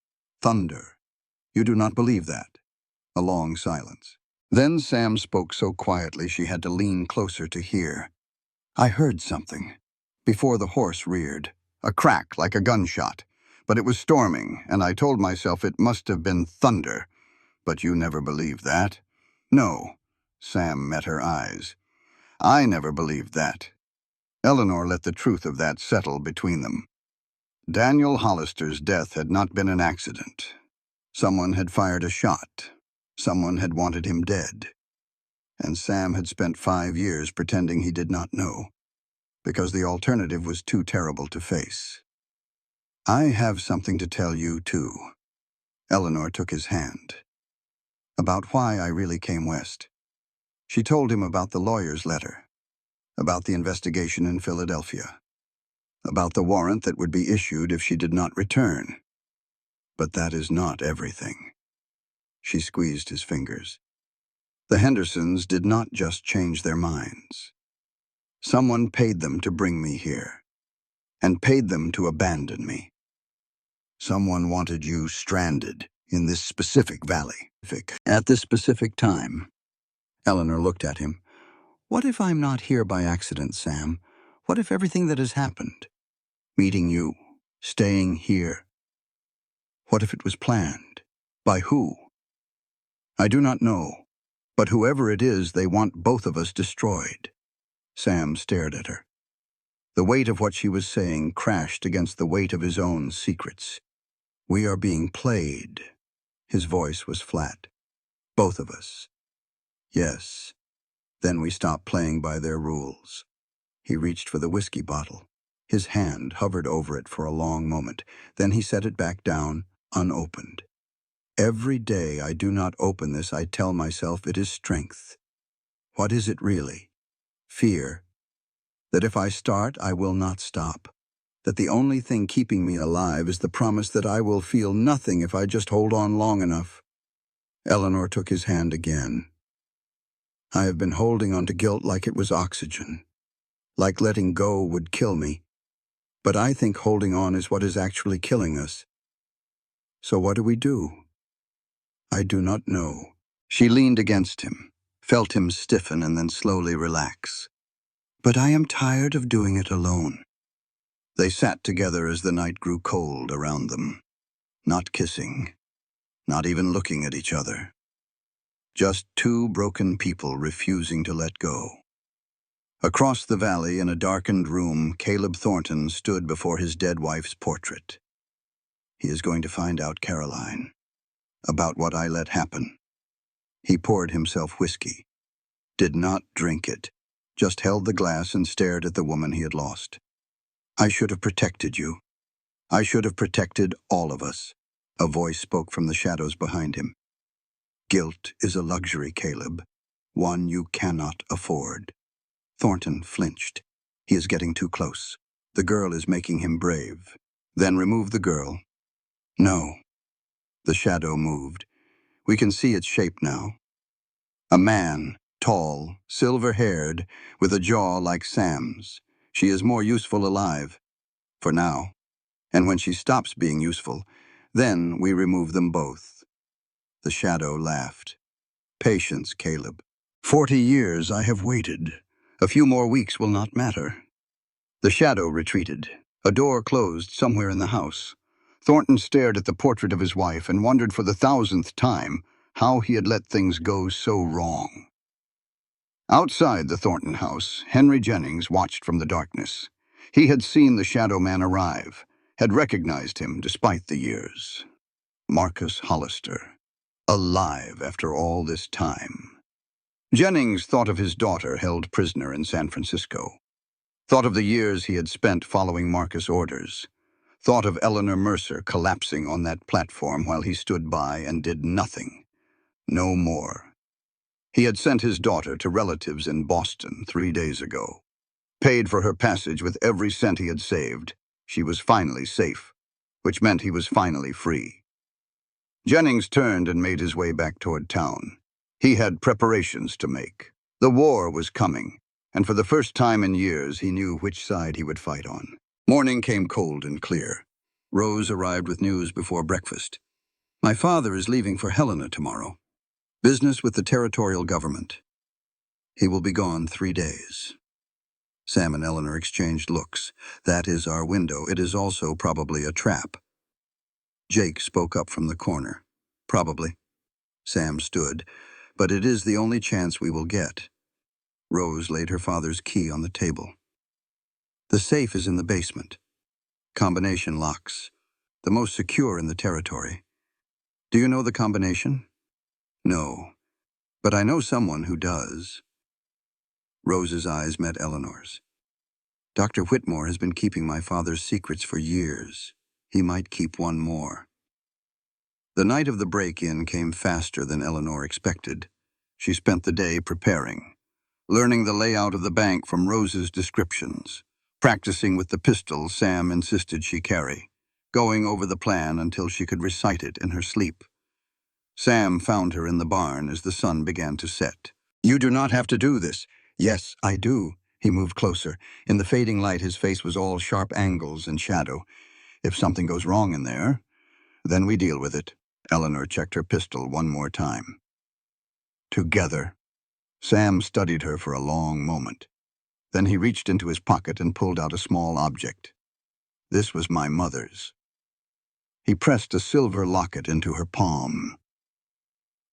thunder. You do not believe that? A long silence. Then Sam spoke so quietly she had to lean closer to hear. I heard something. Before the horse reared. A crack like a gunshot. But it was storming, and I told myself it must have been thunder. But you never believed that? No. Sam met her eyes. I never believed that. Eleanor let the truth of that settle between them. Daniel Hollister's death had not been an accident. Someone had fired a shot. Someone had wanted him dead. And Sam had spent 5 years pretending he did not know, because the alternative was too terrible to face. I have something to tell you, too. Eleanor took his hand. About why I really came west. She told him about the lawyer's letter, about the investigation in Philadelphia, about the warrant that would be issued if she did not return. But that is not everything. She squeezed his fingers. The Hendersons did not just change their minds. Someone paid them to bring me here, and paid them to abandon me. Someone wanted you stranded in this specific valley, at this specific time. Eleanor looked at him. What if I'm not here by accident, Sam? What if everything that has happened, meeting you, staying here, what if it was planned? By who? I do not know, but whoever it is, they want both of us destroyed. Sam stared at her. The weight of what she was saying crashed against the weight of his own secrets. We are being played. His voice was flat. Both of us. Yes. Then we stopped playing by their rules. He reached for the whiskey bottle. His hand hovered over it for a long moment. Then he set it back down, unopened. Every day I do not open this, I tell myself it is strength. What is it really? Fear. That if I start, I will not stop. That the only thing keeping me alive is the promise that I will feel nothing if I just hold on long enough. Eleanor took his hand again. I have been holding on to guilt like it was oxygen. Like letting go would kill me. But I think holding on is what is actually killing us. So what do we do? I do not know. She leaned against him, felt him stiffen and then slowly relax. But I am tired of doing it alone. They sat together as the night grew cold around them, not kissing, not even looking at each other. Just two broken people refusing to let go. Across the valley in a darkened room, Caleb Thornton stood before his dead wife's portrait. He is going to find out, Caroline, about what I let happen. He poured himself whiskey, did not drink it, just held the glass and stared at the woman he had lost. I should have protected you. I should have protected all of us. A voice spoke from the shadows behind him. Guilt is a luxury, Caleb, one you cannot afford. Thornton flinched. He is getting too close. The girl is making him brave. Then remove the girl. No. The shadow moved. We can see its shape now. A man, tall, silver-haired, with a jaw like Sam's. She is more useful alive. For now. And when she stops being useful, then we remove them both. The shadow laughed. Patience, Caleb. 40 years I have waited. A few more weeks will not matter. The shadow retreated. A door closed somewhere in the house. Thornton stared at the portrait of his wife and wondered for the 1,000th time how he had let things go so wrong. Outside the Thornton house, Henry Jennings watched from the darkness. He had seen the shadow man arrive, had recognized him despite the years. Marcus Hollister, alive after all this time. Jennings thought of his daughter held prisoner in San Francisco, thought of the years he had spent following Marcus' orders, thought of Eleanor Mercer collapsing on that platform while he stood by and did nothing. No more. He had sent his daughter to relatives in Boston 3 days ago, paid for her passage with every cent he had saved. She was finally safe, which meant he was finally free. Jennings turned and made his way back toward town. He had preparations to make. The war was coming, and for the first time in years he knew which side he would fight on. Morning came cold and clear. Rose arrived with news before breakfast. My father is leaving for Helena tomorrow. Business with the territorial government. He will be gone 3 days. Sam and Eleanor exchanged looks. That is our window. It is also probably a trap. Jake spoke up from the corner. Probably. Sam stood. But it is the only chance we will get. Rose laid her father's key on the table. The safe is in the basement. Combination locks. The most secure in the territory. Do you know the combination? No. But I know someone who does. Rose's eyes met Eleanor's. Dr. Whitmore has been keeping my father's secrets for years. He might keep one more. The night of the break-in came faster than Eleanor expected. She spent the day preparing, learning the layout of the bank from Rose's descriptions, practicing with the pistol Sam insisted she carry, going over the plan until she could recite it in her sleep. Sam found her in the barn as the sun began to set. You do not have to do this. Yes, I do. He moved closer. In the fading light, his face was all sharp angles and shadow. If something goes wrong in there, then we deal with it. Eleanor checked her pistol one more time. Together. Sam studied her for a long moment. Then he reached into his pocket and pulled out a small object. This was my mother's. He pressed a silver locket into her palm.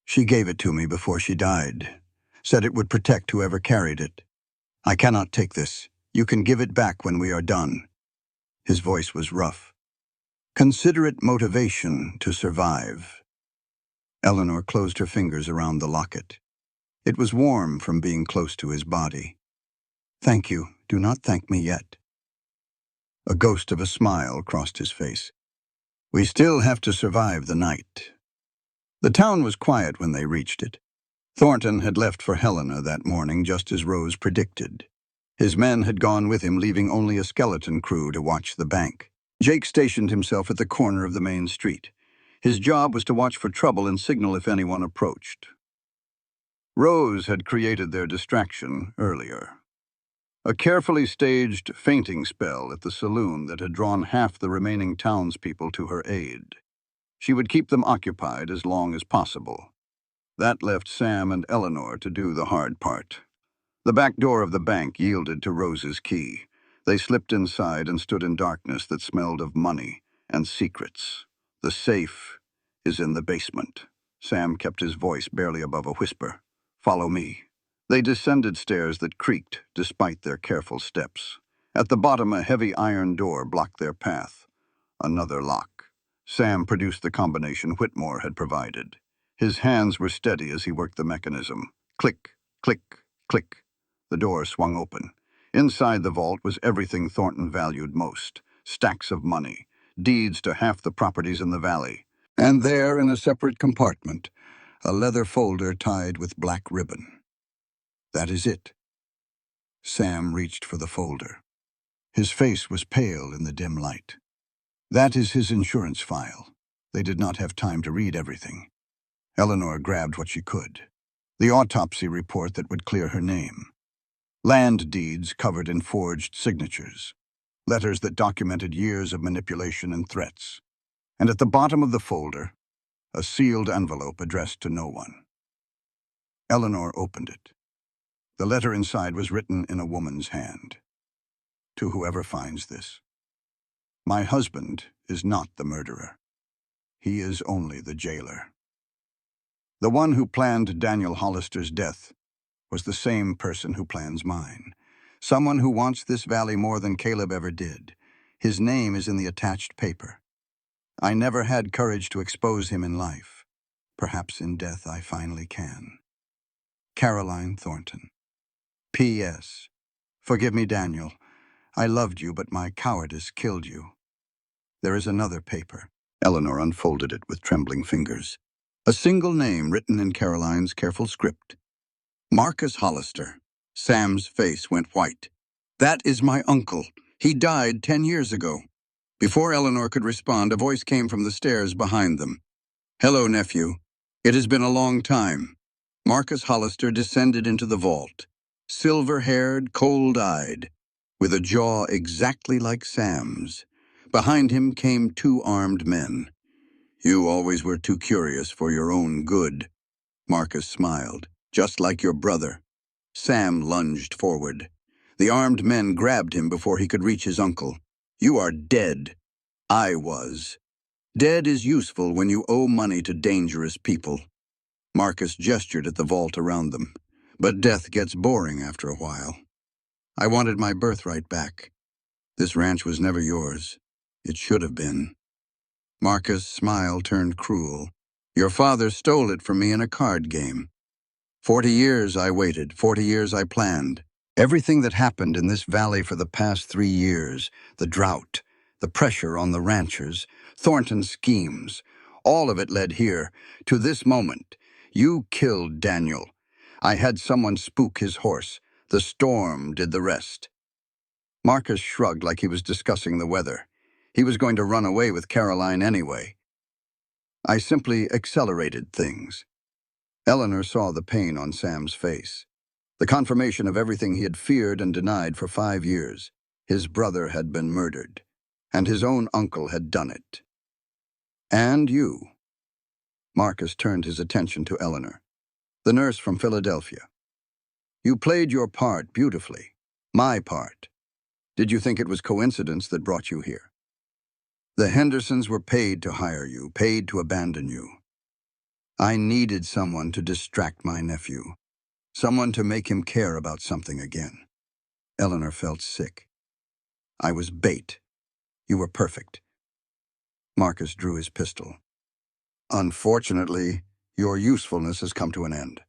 She gave it to me before she died, said it would protect whoever carried it. I cannot take this. You can give it back when we are done. His voice was rough. Consider it motivation to survive. Eleanor closed her fingers around the locket. It was warm from being close to his body. Thank you. Do not thank me yet. A ghost of a smile crossed his face. We still have to survive the night. The town was quiet when they reached it. Thornton had left for Helena that morning just as Rose predicted. His men had gone with him, leaving only a skeleton crew to watch the bank. Jake stationed himself at the corner of the main street. His job was to watch for trouble and signal if anyone approached. Rose had created their distraction earlier. A carefully staged fainting spell at the saloon that had drawn half the remaining townspeople to her aid. She would keep them occupied as long as possible. That left Sam and Eleanor to do the hard part. The back door of the bank yielded to Rose's key. They slipped inside and stood in darkness that smelled of money and secrets. The safe is in the basement. Sam kept his voice barely above a whisper. Follow me. They descended stairs that creaked despite their careful steps. At the bottom, a heavy iron door blocked their path. Another lock. Sam produced the combination Whitmore had provided. His hands were steady as he worked the mechanism. Click, click, click. The door swung open. Inside the vault was everything Thornton valued most: stacks of money, deeds to half the properties in the valley. And there, in a separate compartment, a leather folder tied with black ribbon. That is it. Sam reached for the folder. His face was pale in the dim light. That is his insurance file. They did not have time to read everything. Eleanor grabbed what she could. The autopsy report that would clear her name. Land deeds covered in forged signatures. Letters that documented years of manipulation and threats. And at the bottom of the folder, a sealed envelope addressed to no one. Eleanor opened it. The letter inside was written in a woman's hand. To whoever finds this. My husband is not the murderer. He is only the jailer. The one who planned Daniel Hollister's death was the same person who plans mine. Someone who wants this valley more than Caleb ever did. His name is in the attached paper. I never had courage to expose him in life. Perhaps in death I finally can. Caroline Thornton. P.S. Forgive me, Daniel. I loved you, but my cowardice killed you. There is another paper. Eleanor unfolded it with trembling fingers. A single name written in Caroline's careful script. Marcus Hollister. Sam's face went white. That is my uncle. He died 10 years ago. Before Eleanor could respond, a voice came from the stairs behind them. Hello, nephew. It has been a long time. Marcus Hollister descended into the vault, silver-haired, cold-eyed, with a jaw exactly like Sam's. Behind him came two armed men. You always were too curious for your own good. Marcus smiled. Just like your brother. Sam lunged forward. The armed men grabbed him before he could reach his uncle. You are dead. I was. Dead is useful when you owe money to dangerous people. Marcus gestured at the vault around them. But death gets boring after a while. I wanted my birthright back. This ranch was never yours. It should have been. Marcus' smile turned cruel. Your father stole it from me in a card game. 40 years I waited, 40 years I planned. Everything that happened in this valley for the past 3 years, the drought, the pressure on the ranchers, Thornton's schemes, all of it led here, to this moment. You killed Daniel. I had someone spook his horse. The storm did the rest. Marcus shrugged like he was discussing the weather. He was going to run away with Caroline anyway. I simply accelerated things. Eleanor saw the pain on Sam's face. The confirmation of everything he had feared and denied for 5 years. His brother had been murdered, and his own uncle had done it. And you. Marcus turned his attention to Eleanor, the nurse from Philadelphia. You played your part beautifully. My part. Did you think it was coincidence that brought you here? The Hendersons were paid to hire you, paid to abandon you. I needed someone to distract my nephew, someone to make him care about something again. Eleanor felt sick. I was bait. You were perfect. Marcus drew his pistol. Unfortunately, your usefulness has come to an end.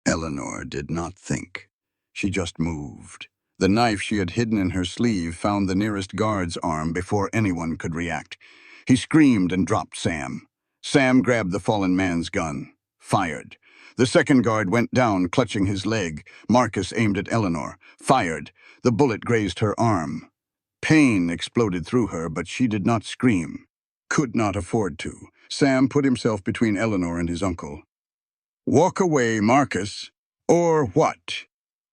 Eleanor did not think. She just moved. The knife she had hidden in her sleeve found the nearest guard's arm before anyone could react. He screamed and dropped Sam. Sam grabbed the fallen man's gun. Fired. The second guard went down, clutching his leg. Marcus aimed at Eleanor. Fired. The bullet grazed her arm. Pain exploded through her, but she did not scream. Could not afford to. Sam put himself between Eleanor and his uncle. Walk away, Marcus. Or what?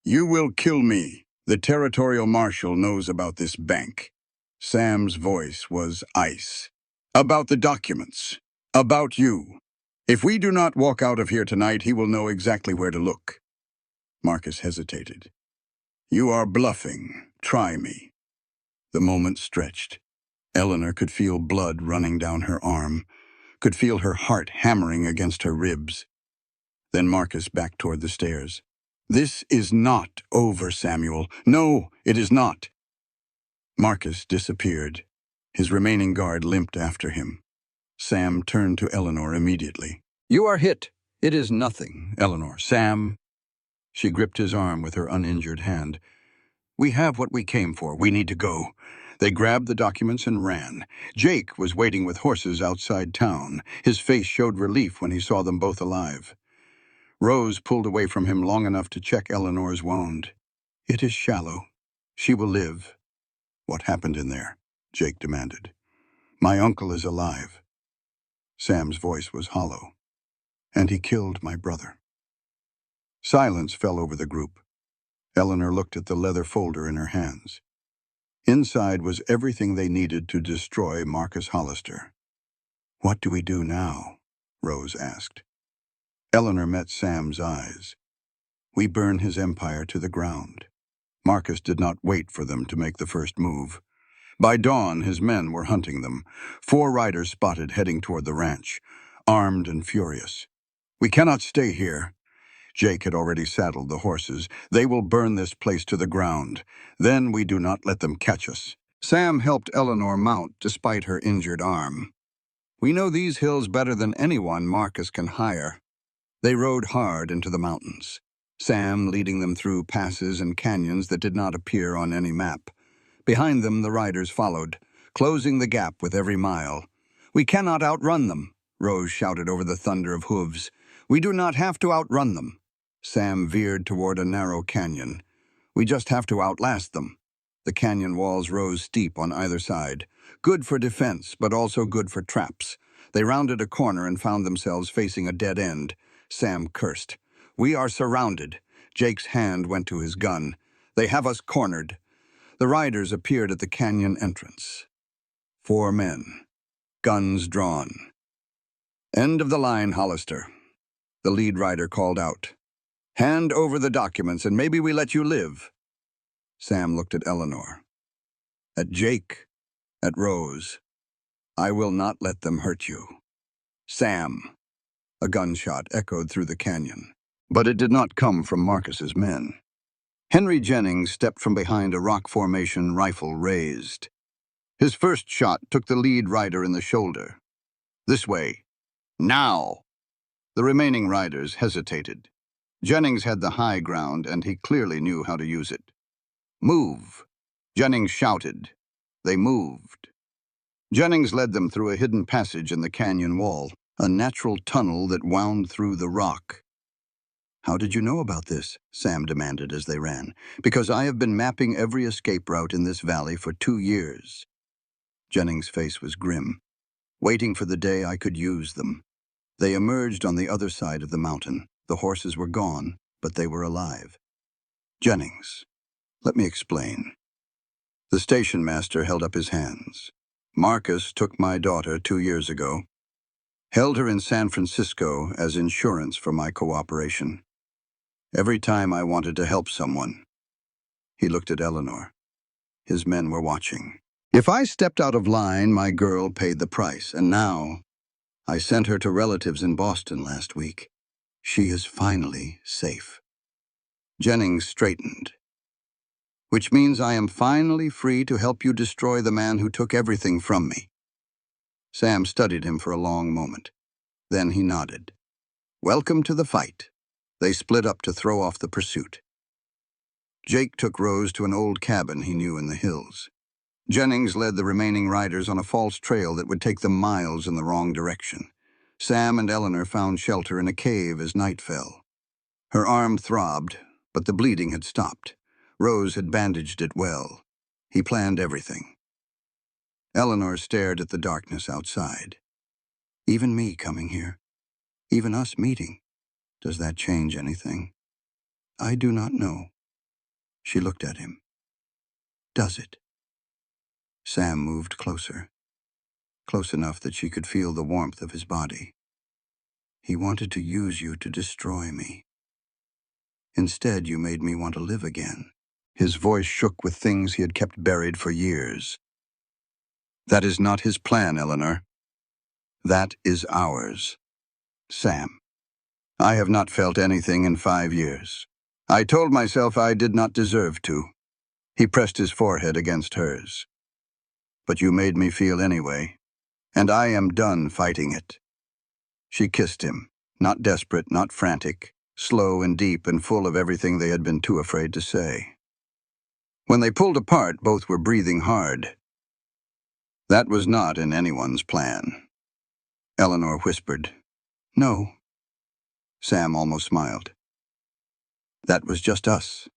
You will kill me. The territorial marshal knows about this bank. Sam's voice was ice. About the documents. About you. If we do not walk out of here tonight, he will know exactly where to look. Marcus hesitated. You are bluffing. Try me. The moment stretched. Eleanor could feel blood running down her arm, could feel her heart hammering against her ribs. Then Marcus backed toward the stairs. This is not over, Samuel. No, it is not. Marcus disappeared. His remaining guard limped after him. Sam turned to Eleanor immediately. "You are hit. It is nothing, Eleanor. Sam." She gripped his arm with her uninjured hand. "We have what we came for. We need to go." They grabbed the documents and ran. Jake was waiting with horses outside town. His face showed relief when he saw them both alive. Rose pulled away from him long enough to check Eleanor's wound. "It is shallow. She will live." "What happened in there?" Jake demanded. "My uncle is alive." Sam's voice was hollow. "And he killed my brother." Silence fell over the group. Eleanor looked at the leather folder in her hands. Inside was everything they needed to destroy Marcus Hollister. "What do we do now?" Rose asked. Eleanor met Sam's eyes. "We burn his empire to the ground." Marcus did not wait for them to make the first move. By dawn, his men were hunting them. 4 riders spotted heading toward the ranch, armed and furious. "We cannot stay here." Jake had already saddled the horses. "They will burn this place to the ground. Then we do not let them catch us." Sam helped Eleanor mount despite her injured arm. "We know these hills better than anyone Marcus can hire." They rode hard into the mountains, Sam leading them through passes and canyons that did not appear on any map. Behind them, the riders followed, closing the gap with every mile. "We cannot outrun them," Rose shouted over the thunder of hooves. "We do not have to outrun them." Sam veered toward a narrow canyon. "We just have to outlast them." The canyon walls rose steep on either side. Good for defense, but also good for traps. They rounded a corner and found themselves facing a dead end. Sam cursed. "We are surrounded." Jake's hand went to his gun. "They have us cornered." The riders appeared at the canyon entrance. 4 men, guns drawn. "End of the line, Hollister." The lead rider called out. "Hand over the documents and maybe we let you live." Sam looked at Eleanor, at Jake, at Rose. "I will not let them hurt you." "Sam." A gunshot echoed through the canyon, but it did not come from Marcus's men. Henry Jennings stepped from behind a rock formation, rifle raised. His first shot took the lead rider in the shoulder. "This way. Now!" The remaining riders hesitated. Jennings had the high ground, and he clearly knew how to use it. "Move!" Jennings shouted. They moved. Jennings led them through a hidden passage in the canyon wall, a natural tunnel that wound through the rock. "How did you know about this?" Sam demanded as they ran. "Because I have been mapping every escape route in this valley for 2 years. Jennings' face was grim, waiting for the day I could use them. They emerged on the other side of the mountain. The horses were gone, but they were alive. "Jennings, let me explain." The station master held up his hands. "Marcus took my daughter 2 years ago, held her in San Francisco as insurance for my cooperation. Every time I wanted to help someone." He looked at Eleanor. His men were watching. "If I stepped out of line, my girl paid the price, and now I sent her to relatives in Boston last week. She is finally safe." Jennings straightened. "Which means I am finally free to help you destroy the man who took everything from me." Sam studied him for a long moment. Then he nodded. "Welcome to the fight." They split up to throw off the pursuit. Jake took Rose to an old cabin he knew in the hills. Jennings led the remaining riders on a false trail that would take them miles in the wrong direction. Sam and Eleanor found shelter in a cave as night fell. Her arm throbbed, but the bleeding had stopped. Rose had bandaged it well. He planned everything. Eleanor stared at the darkness outside. "Even me coming here, even us meeting, does that change anything?" "I do not know." She looked at him. "Does it?" Sam moved closer, close enough that she could feel the warmth of his body. "He wanted to use you to destroy me. Instead, you made me want to live again." His voice shook with things he had kept buried for years. "That is not his plan, Eleanor. That is ours." "Sam, I have not felt anything in 5 years. I told myself I did not deserve to." He pressed his forehead against hers. "But you made me feel anyway, And I am done fighting it." She kissed him, not desperate, not frantic, slow and deep and full of everything they had been too afraid to say. When they pulled apart, both were breathing hard. That was not in anyone's plan. Eleanor whispered, "No." Sam almost smiled. That was just us.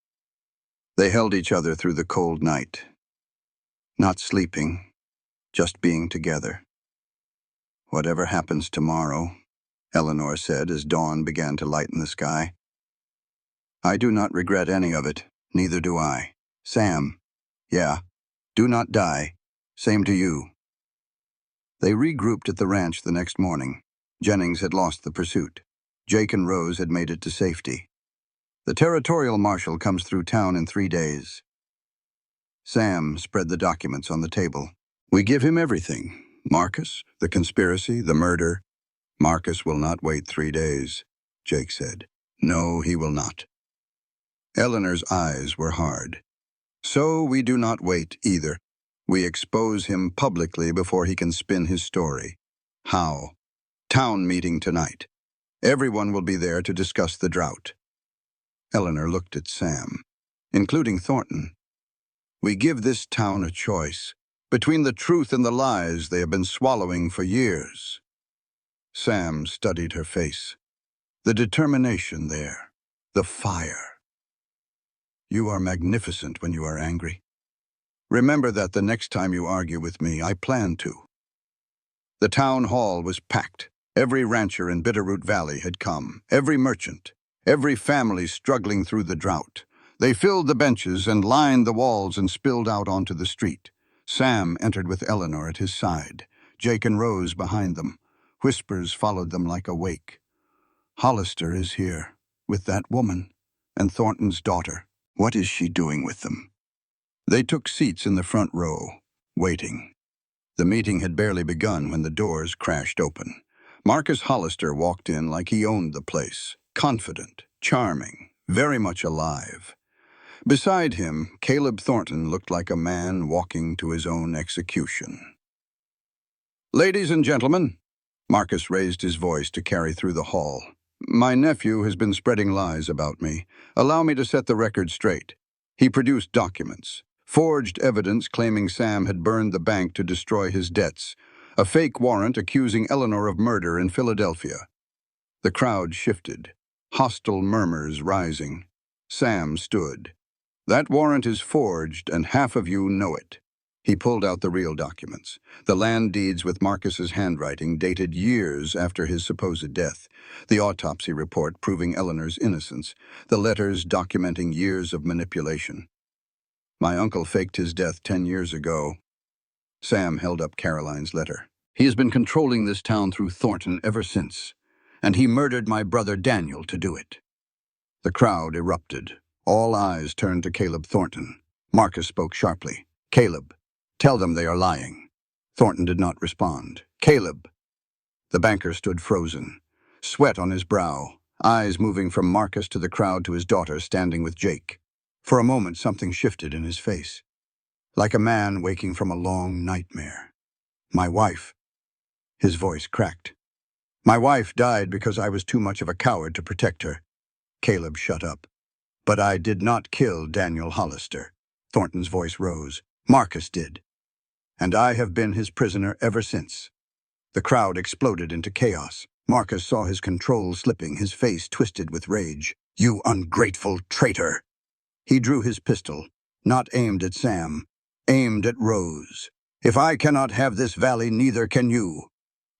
They held each other through the cold night. Not sleeping, just being together. "Whatever happens tomorrow," Eleanor said as dawn began to lighten the sky, "I do not regret any of it, neither do I. Sam, yeah, do not die. Same to you." They regrouped at the ranch the next morning. Jennings had lost the pursuit. Jake and Rose had made it to safety. "The territorial marshal comes through town in 3 days. Sam spread the documents on the table. "We give him everything. Marcus, the conspiracy, the murder. Marcus will not wait 3 days," Jake said. "No, he will not." Eleanor's eyes were hard. "So we do not wait either. We expose him publicly before he can spin his story." "How?" "Town meeting tonight. Everyone will be there to discuss the drought." Eleanor looked at Sam, including Thornton. "We give this town a choice between the truth and the lies they have been swallowing for years." Sam studied her face. The determination there, the fire. "You are magnificent when you are angry. Remember that the next time you argue with me, I plan to." The town hall was packed. Every rancher in Bitterroot Valley had come, every merchant, every family struggling through the drought. They filled the benches and lined the walls and spilled out onto the street. Sam entered with Eleanor at his side, Jake and Rose behind them. Whispers followed them like a wake. "Hollister is here, with that woman, and Thornton's daughter. What is she doing with them?" They took seats in the front row, waiting. The meeting had barely begun when the doors crashed open. Marcus Hollister walked in like he owned the place, confident, charming, very much alive. Beside him, Caleb Thornton looked like a man walking to his own execution. "Ladies and gentlemen," Marcus raised his voice to carry through the hall, "my nephew has been spreading lies about me. Allow me to set the record straight." He produced documents, forged evidence claiming Sam had burned the bank to destroy his debts, a fake warrant accusing Eleanor of murder in Philadelphia. The crowd shifted, hostile murmurs rising. Sam stood. "That warrant is forged, and half of you know it." He pulled out the real documents, the land deeds with Marcus's handwriting dated years after his supposed death, the autopsy report proving Eleanor's innocence, the letters documenting years of manipulation. "My uncle faked his death 10 years ago." Sam held up Caroline's letter. "He has been controlling this town through Thornton ever since, and he murdered my brother Daniel to do it." The crowd erupted. All eyes turned to Caleb Thornton. Marcus spoke sharply. "Caleb, tell them they are lying." Thornton did not respond. "Caleb." The banker stood frozen, sweat on his brow, eyes moving from Marcus to the crowd to his daughter standing with Jake. For a moment, something shifted in his face, like a man waking from a long nightmare. "My wife." His voice cracked. "My wife died because I was too much of a coward to protect her." Caleb shut up. "But I did not kill Daniel Hollister." Thornton's voice rose. "Marcus did. And I have been his prisoner ever since." The crowd exploded into chaos. Marcus saw his control slipping, his face twisted with rage. "You ungrateful traitor!" He drew his pistol, not aimed at Sam, aimed at Rose. "If I cannot have this valley, neither can you."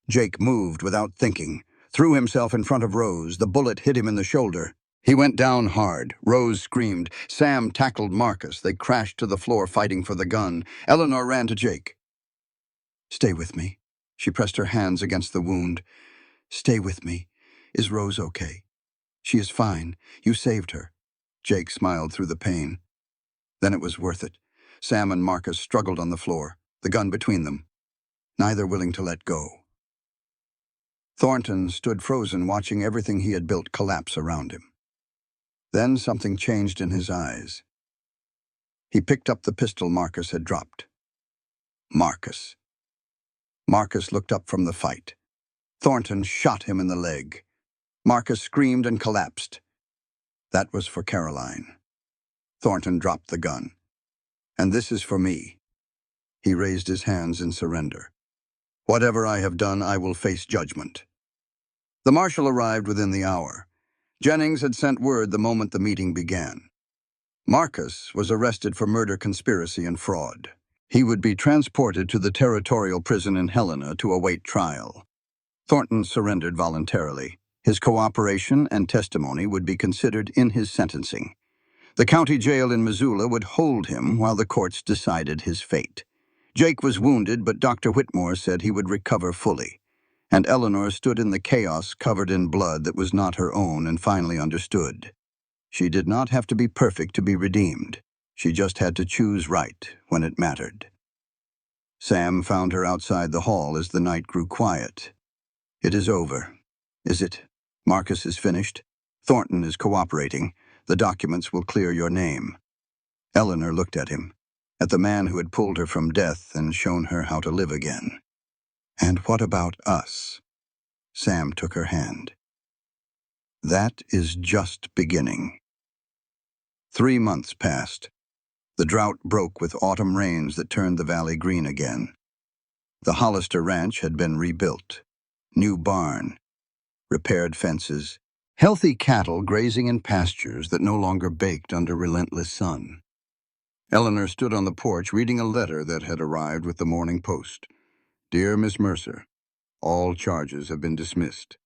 Jake moved without thinking, threw himself in front of Rose. The bullet hit him in the shoulder. He went down hard. Rose screamed. Sam tackled Marcus. They crashed to the floor, fighting for the gun. Eleanor ran to Jake. "Stay with me." She pressed her hands against the wound. "Stay with me. Is Rose okay?" "She is fine. You saved her." Jake smiled through the pain. Then it was worth it. Sam and Marcus struggled on the floor, the gun between them, neither willing to let go. Thornton stood frozen, watching everything he had built collapse around him. Then something changed in his eyes. He picked up the pistol Marcus had dropped. Marcus. Marcus looked up from the fight. Thornton shot him in the leg. Marcus screamed and collapsed. That was for Caroline. Thornton dropped the gun. And this is for me. He raised his hands in surrender. Whatever I have done, I will face judgment. The marshal arrived within the hour. Jennings had sent word the moment the meeting began. Marcus was arrested for murder, conspiracy, and fraud. He would be transported to the territorial prison in Helena to await trial. Thornton surrendered voluntarily. His cooperation and testimony would be considered in his sentencing. The county jail in Missoula would hold him while the courts decided his fate. Jake was wounded, but Dr. Whitmore said he would recover fully. And Eleanor stood in the chaos covered in blood that was not her own and finally understood. She did not have to be perfect to be redeemed. She just had to choose right when it mattered. Sam found her outside the hall as the night grew quiet. It is over. Is it? Marcus is finished. Thornton is cooperating. The documents will clear your name. Eleanor looked at him, at the man who had pulled her from death and shown her how to live again. And what about us? Sam took her hand. That is just beginning. 3 months passed. The drought broke with autumn rains that turned the valley green again. The Hollister Ranch had been rebuilt. New barn, repaired fences, healthy cattle grazing in pastures that no longer baked under relentless sun. Eleanor stood on the porch reading a letter that had arrived with the Morning Post. Dear Miss Mercer, all charges have been dismissed.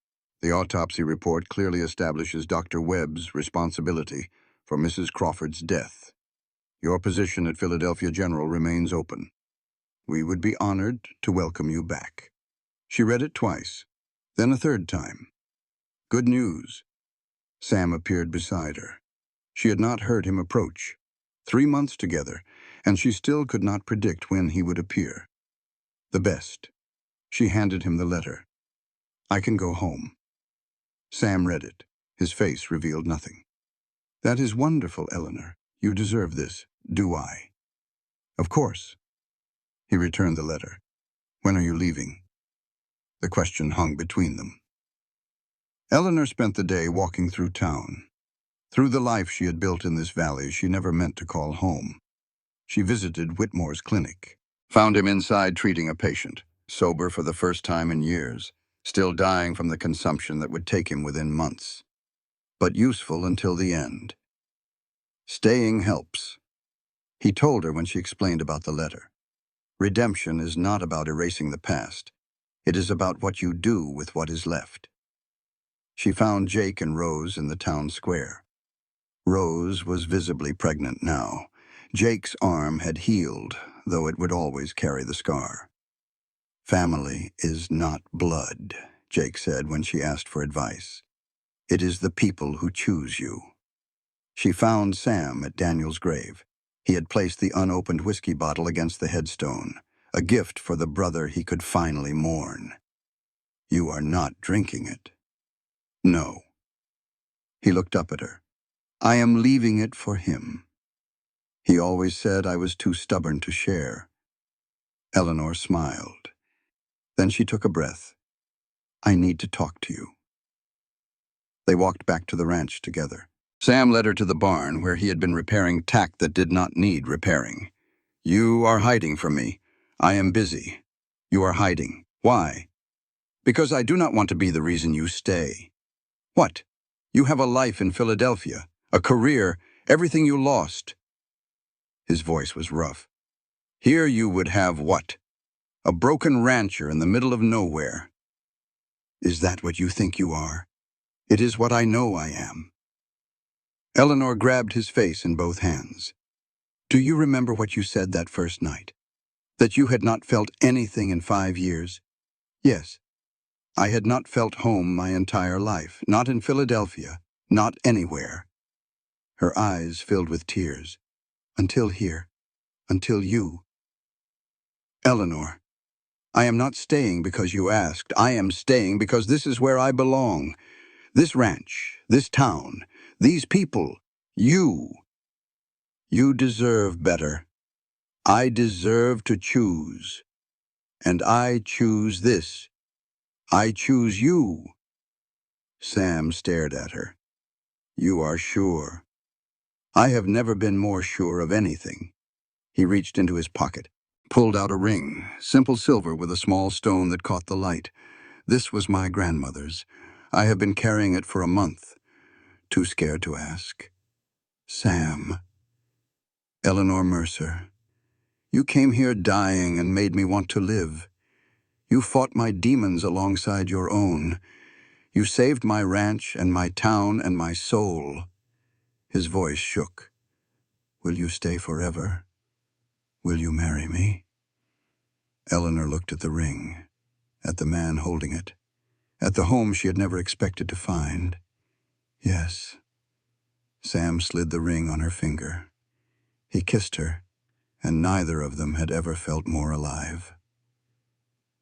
The autopsy report clearly establishes Dr. Webb's responsibility for Mrs. Crawford's death. Your position at Philadelphia General remains open. We would be honored to welcome you back. She read it twice, then a third time. Good news. Sam appeared beside her. She had not heard him approach. 3 months together, and she still could not predict when he would appear. The best. She handed him the letter. I can go home. Sam read it. His face revealed nothing. That is wonderful, Eleanor. You deserve this. Do I? Of course. He returned the letter. When are you leaving? The question hung between them. Eleanor spent the day walking through town. Through the life she had built in this valley, she never meant to call home. She visited Whitmore's clinic, found him inside treating a patient, sober for the first time in years, still dying from the consumption that would take him within months, but useful until the end. Staying helps. He told her when she explained about the letter. Redemption is not about erasing the past. It is about what you do with what is left. She found Jake and Rose in the town square. Rose was visibly pregnant now. Jake's arm had healed, though it would always carry the scar. Family is not blood, Jake said when she asked for advice. It is the people who choose you. She found Sam at Daniel's grave. He had placed the unopened whiskey bottle against the headstone, a gift for the brother he could finally mourn. You are not drinking it. No. He looked up at her. I am leaving it for him. He always said I was too stubborn to share. Eleanor smiled. Then she took a breath. I need to talk to you. They walked back to the ranch together. Sam led her to the barn where he had been repairing tack that did not need repairing. You are hiding from me. I am busy. You are hiding. Why? Because I do not want to be the reason you stay. What? You have a life in Philadelphia, a career, everything you lost. His voice was rough. Here you would have what? A broken rancher in the middle of nowhere. Is that what you think you are? It is what I know I am. Eleanor grabbed his face in both hands. Do you remember what you said that first night? That you had not felt anything in 5 years? Yes. I had not felt home my entire life, not in Philadelphia, not anywhere. Her eyes filled with tears. Until here. Until you. Eleanor, I am not staying because you asked. I am staying because this is where I belong. This ranch, this town, these people, you. You deserve better. I deserve to choose. And I choose this. I choose you. Sam stared at her. You are sure? I have never been more sure of anything. He reached into his pocket, pulled out a ring, simple silver with a small stone that caught the light. This was my grandmother's. I have been carrying it for a month. Too scared to ask. Sam. Eleanor Mercer. You came here dying and made me want to live. You fought my demons alongside your own. You saved my ranch and my town and my soul. His voice shook. Will you stay forever? Will you marry me? Eleanor looked at the ring, at the man holding it, at the home she had never expected to find. Yes. Sam slid the ring on her finger. He kissed her, and neither of them had ever felt more alive.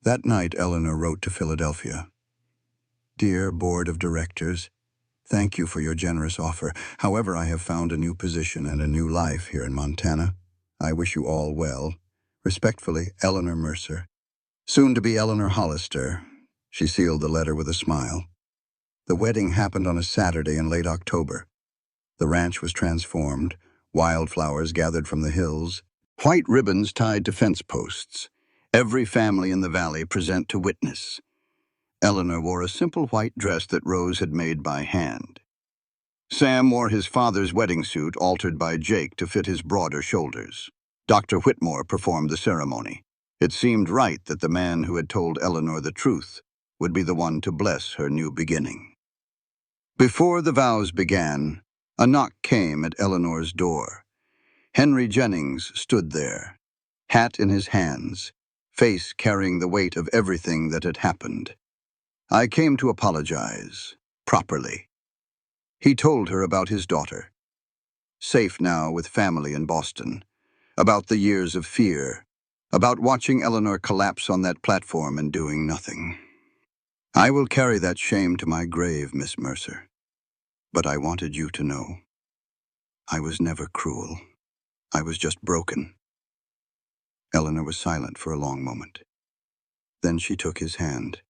That night, Eleanor wrote to Philadelphia. Dear Board of Directors, thank you for your generous offer. However, I have found a new position and a new life here in Montana. I wish you all well. Respectfully, Eleanor Mercer. Soon to be Eleanor Hollister. She sealed the letter with a smile. The wedding happened on a Saturday in late October. The ranch was transformed, wildflowers gathered from the hills, white ribbons tied to fence posts. Every family in the valley present to witness. Eleanor wore a simple white dress that Rose had made by hand. Sam wore his father's wedding suit, altered by Jake to fit his broader shoulders. Dr. Whitmore performed the ceremony. It seemed right that the man who had told Eleanor the truth would be the one to bless her new beginning. Before the vows began, a knock came at Eleanor's door. Henry Jennings stood there, hat in his hands, face carrying the weight of everything that had happened. I came to apologize, properly. He told her about his daughter, safe now with family in Boston, about the years of fear, about watching Eleanor collapse on that platform and doing nothing. I will carry that shame to my grave, Miss Mercer. But I wanted you to know. I was never cruel. I was just broken. Eleanor was silent for a long moment. Then she took his hand.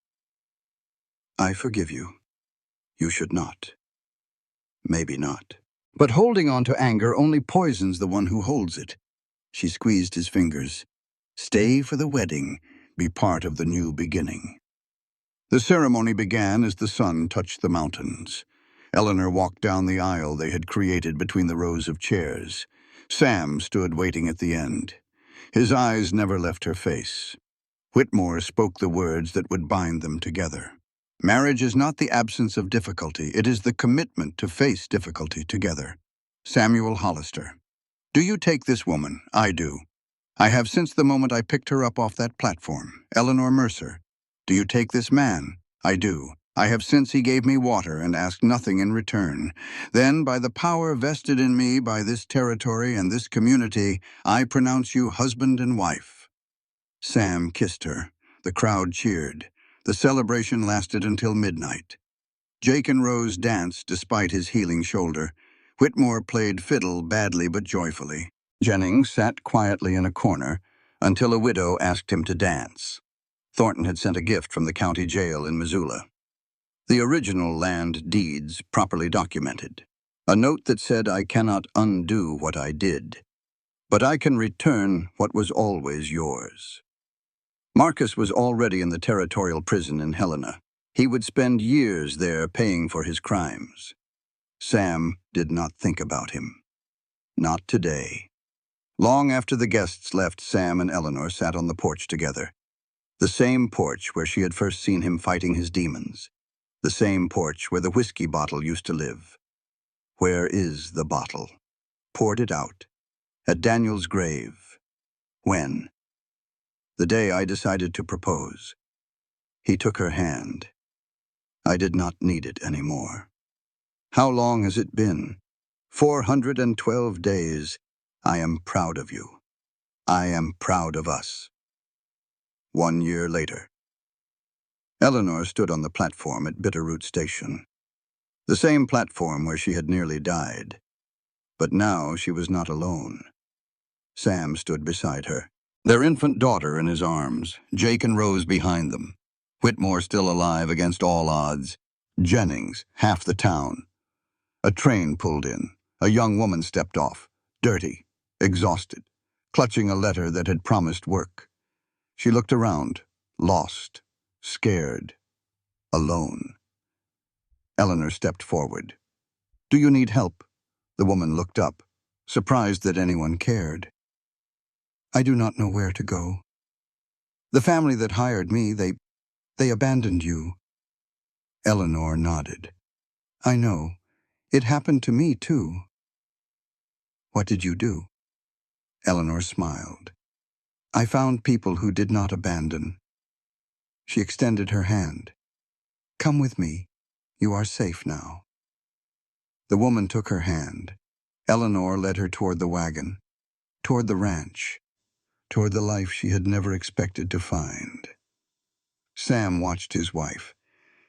I forgive you. You should not. Maybe not. But holding on to anger only poisons the one who holds it. She squeezed his fingers. Stay for the wedding. Be part of the new beginning. The ceremony began as the sun touched the mountains. Eleanor walked down the aisle they had created between the rows of chairs. Sam stood waiting at the end. His eyes never left her face. Whitmore spoke the words that would bind them together. Marriage is not the absence of difficulty, it is the commitment to face difficulty together. Samuel Hollister. Do you take this woman? I do. I have since the moment I picked her up off that platform. Eleanor Mercer. Do you take this man? I do. I have since he gave me water and asked nothing in return. Then, by the power vested in me by this territory and this community, I pronounce you husband and wife. Sam kissed her. The crowd cheered. The celebration lasted until midnight. Jake and Rose danced despite his healing shoulder. Whitmore played fiddle badly but joyfully. Jennings sat quietly in a corner until a widow asked him to dance. Thornton had sent a gift from the county jail in Missoula. The original land deeds properly documented. A note that said, I cannot undo what I did, but I can return what was always yours. Marcus was already in the territorial prison in Helena. He would spend years there paying for his crimes. Sam did not think about him. Not today. Long after the guests left, Sam and Eleanor sat on the porch together. The same porch where she had first seen him fighting his demons. The same porch where the whiskey bottle used to live. Where is the bottle? Poured it out. At Daniel's grave. When? The day I decided to propose. He took her hand. I did not need it anymore. How long has it been? 412 days. I am proud of you. I am proud of us. 1 year later. Eleanor stood on the platform at Bitterroot Station. The same platform where she had nearly died. But now she was not alone. Sam stood beside her. Their infant daughter in his arms, Jake and Rose behind them. Whitmore still alive against all odds. Jennings, half the town. A train pulled in. A young woman stepped off, dirty, exhausted, clutching a letter that had promised work. She looked around, lost, scared, alone. Eleanor stepped forward. "Do you need help?" The woman looked up, surprised that anyone cared. "I do not know where to go. The family that hired me, they abandoned you." Eleanor nodded. "I know. It happened to me, too." "What did you do?" Eleanor smiled. "I found people who did not abandon." She extended her hand. "Come with me. You are safe now." The woman took her hand. Eleanor led her toward the wagon, toward the ranch, toward the life she had never expected to find. Sam watched his wife,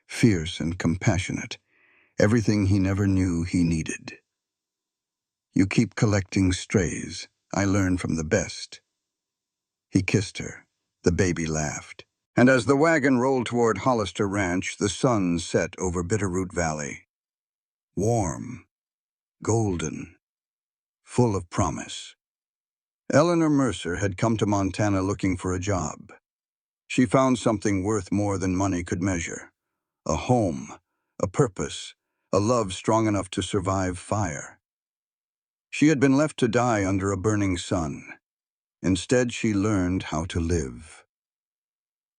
fierce and compassionate, everything he never knew he needed. "You keep collecting strays. I learn from the best." He kissed her. The baby laughed. And as the wagon rolled toward Hollister Ranch, the sun set over Bitterroot Valley. Warm, golden, full of promise. Eleanor Mercer had come to Montana looking for a job. She found something worth more than money could measure. A home, a purpose, a love strong enough to survive fire. She had been left to die under a burning sun. Instead, she learned how to live.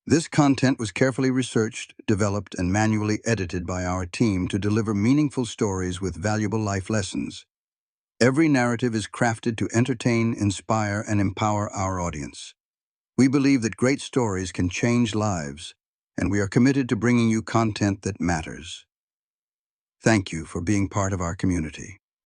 This content was carefully researched, developed, and manually edited by our team to deliver meaningful stories with valuable life lessons. Every narrative is crafted to entertain, inspire, and empower our audience. We believe that great stories can change lives, and we are committed to bringing you content that matters. Thank you for being part of our community.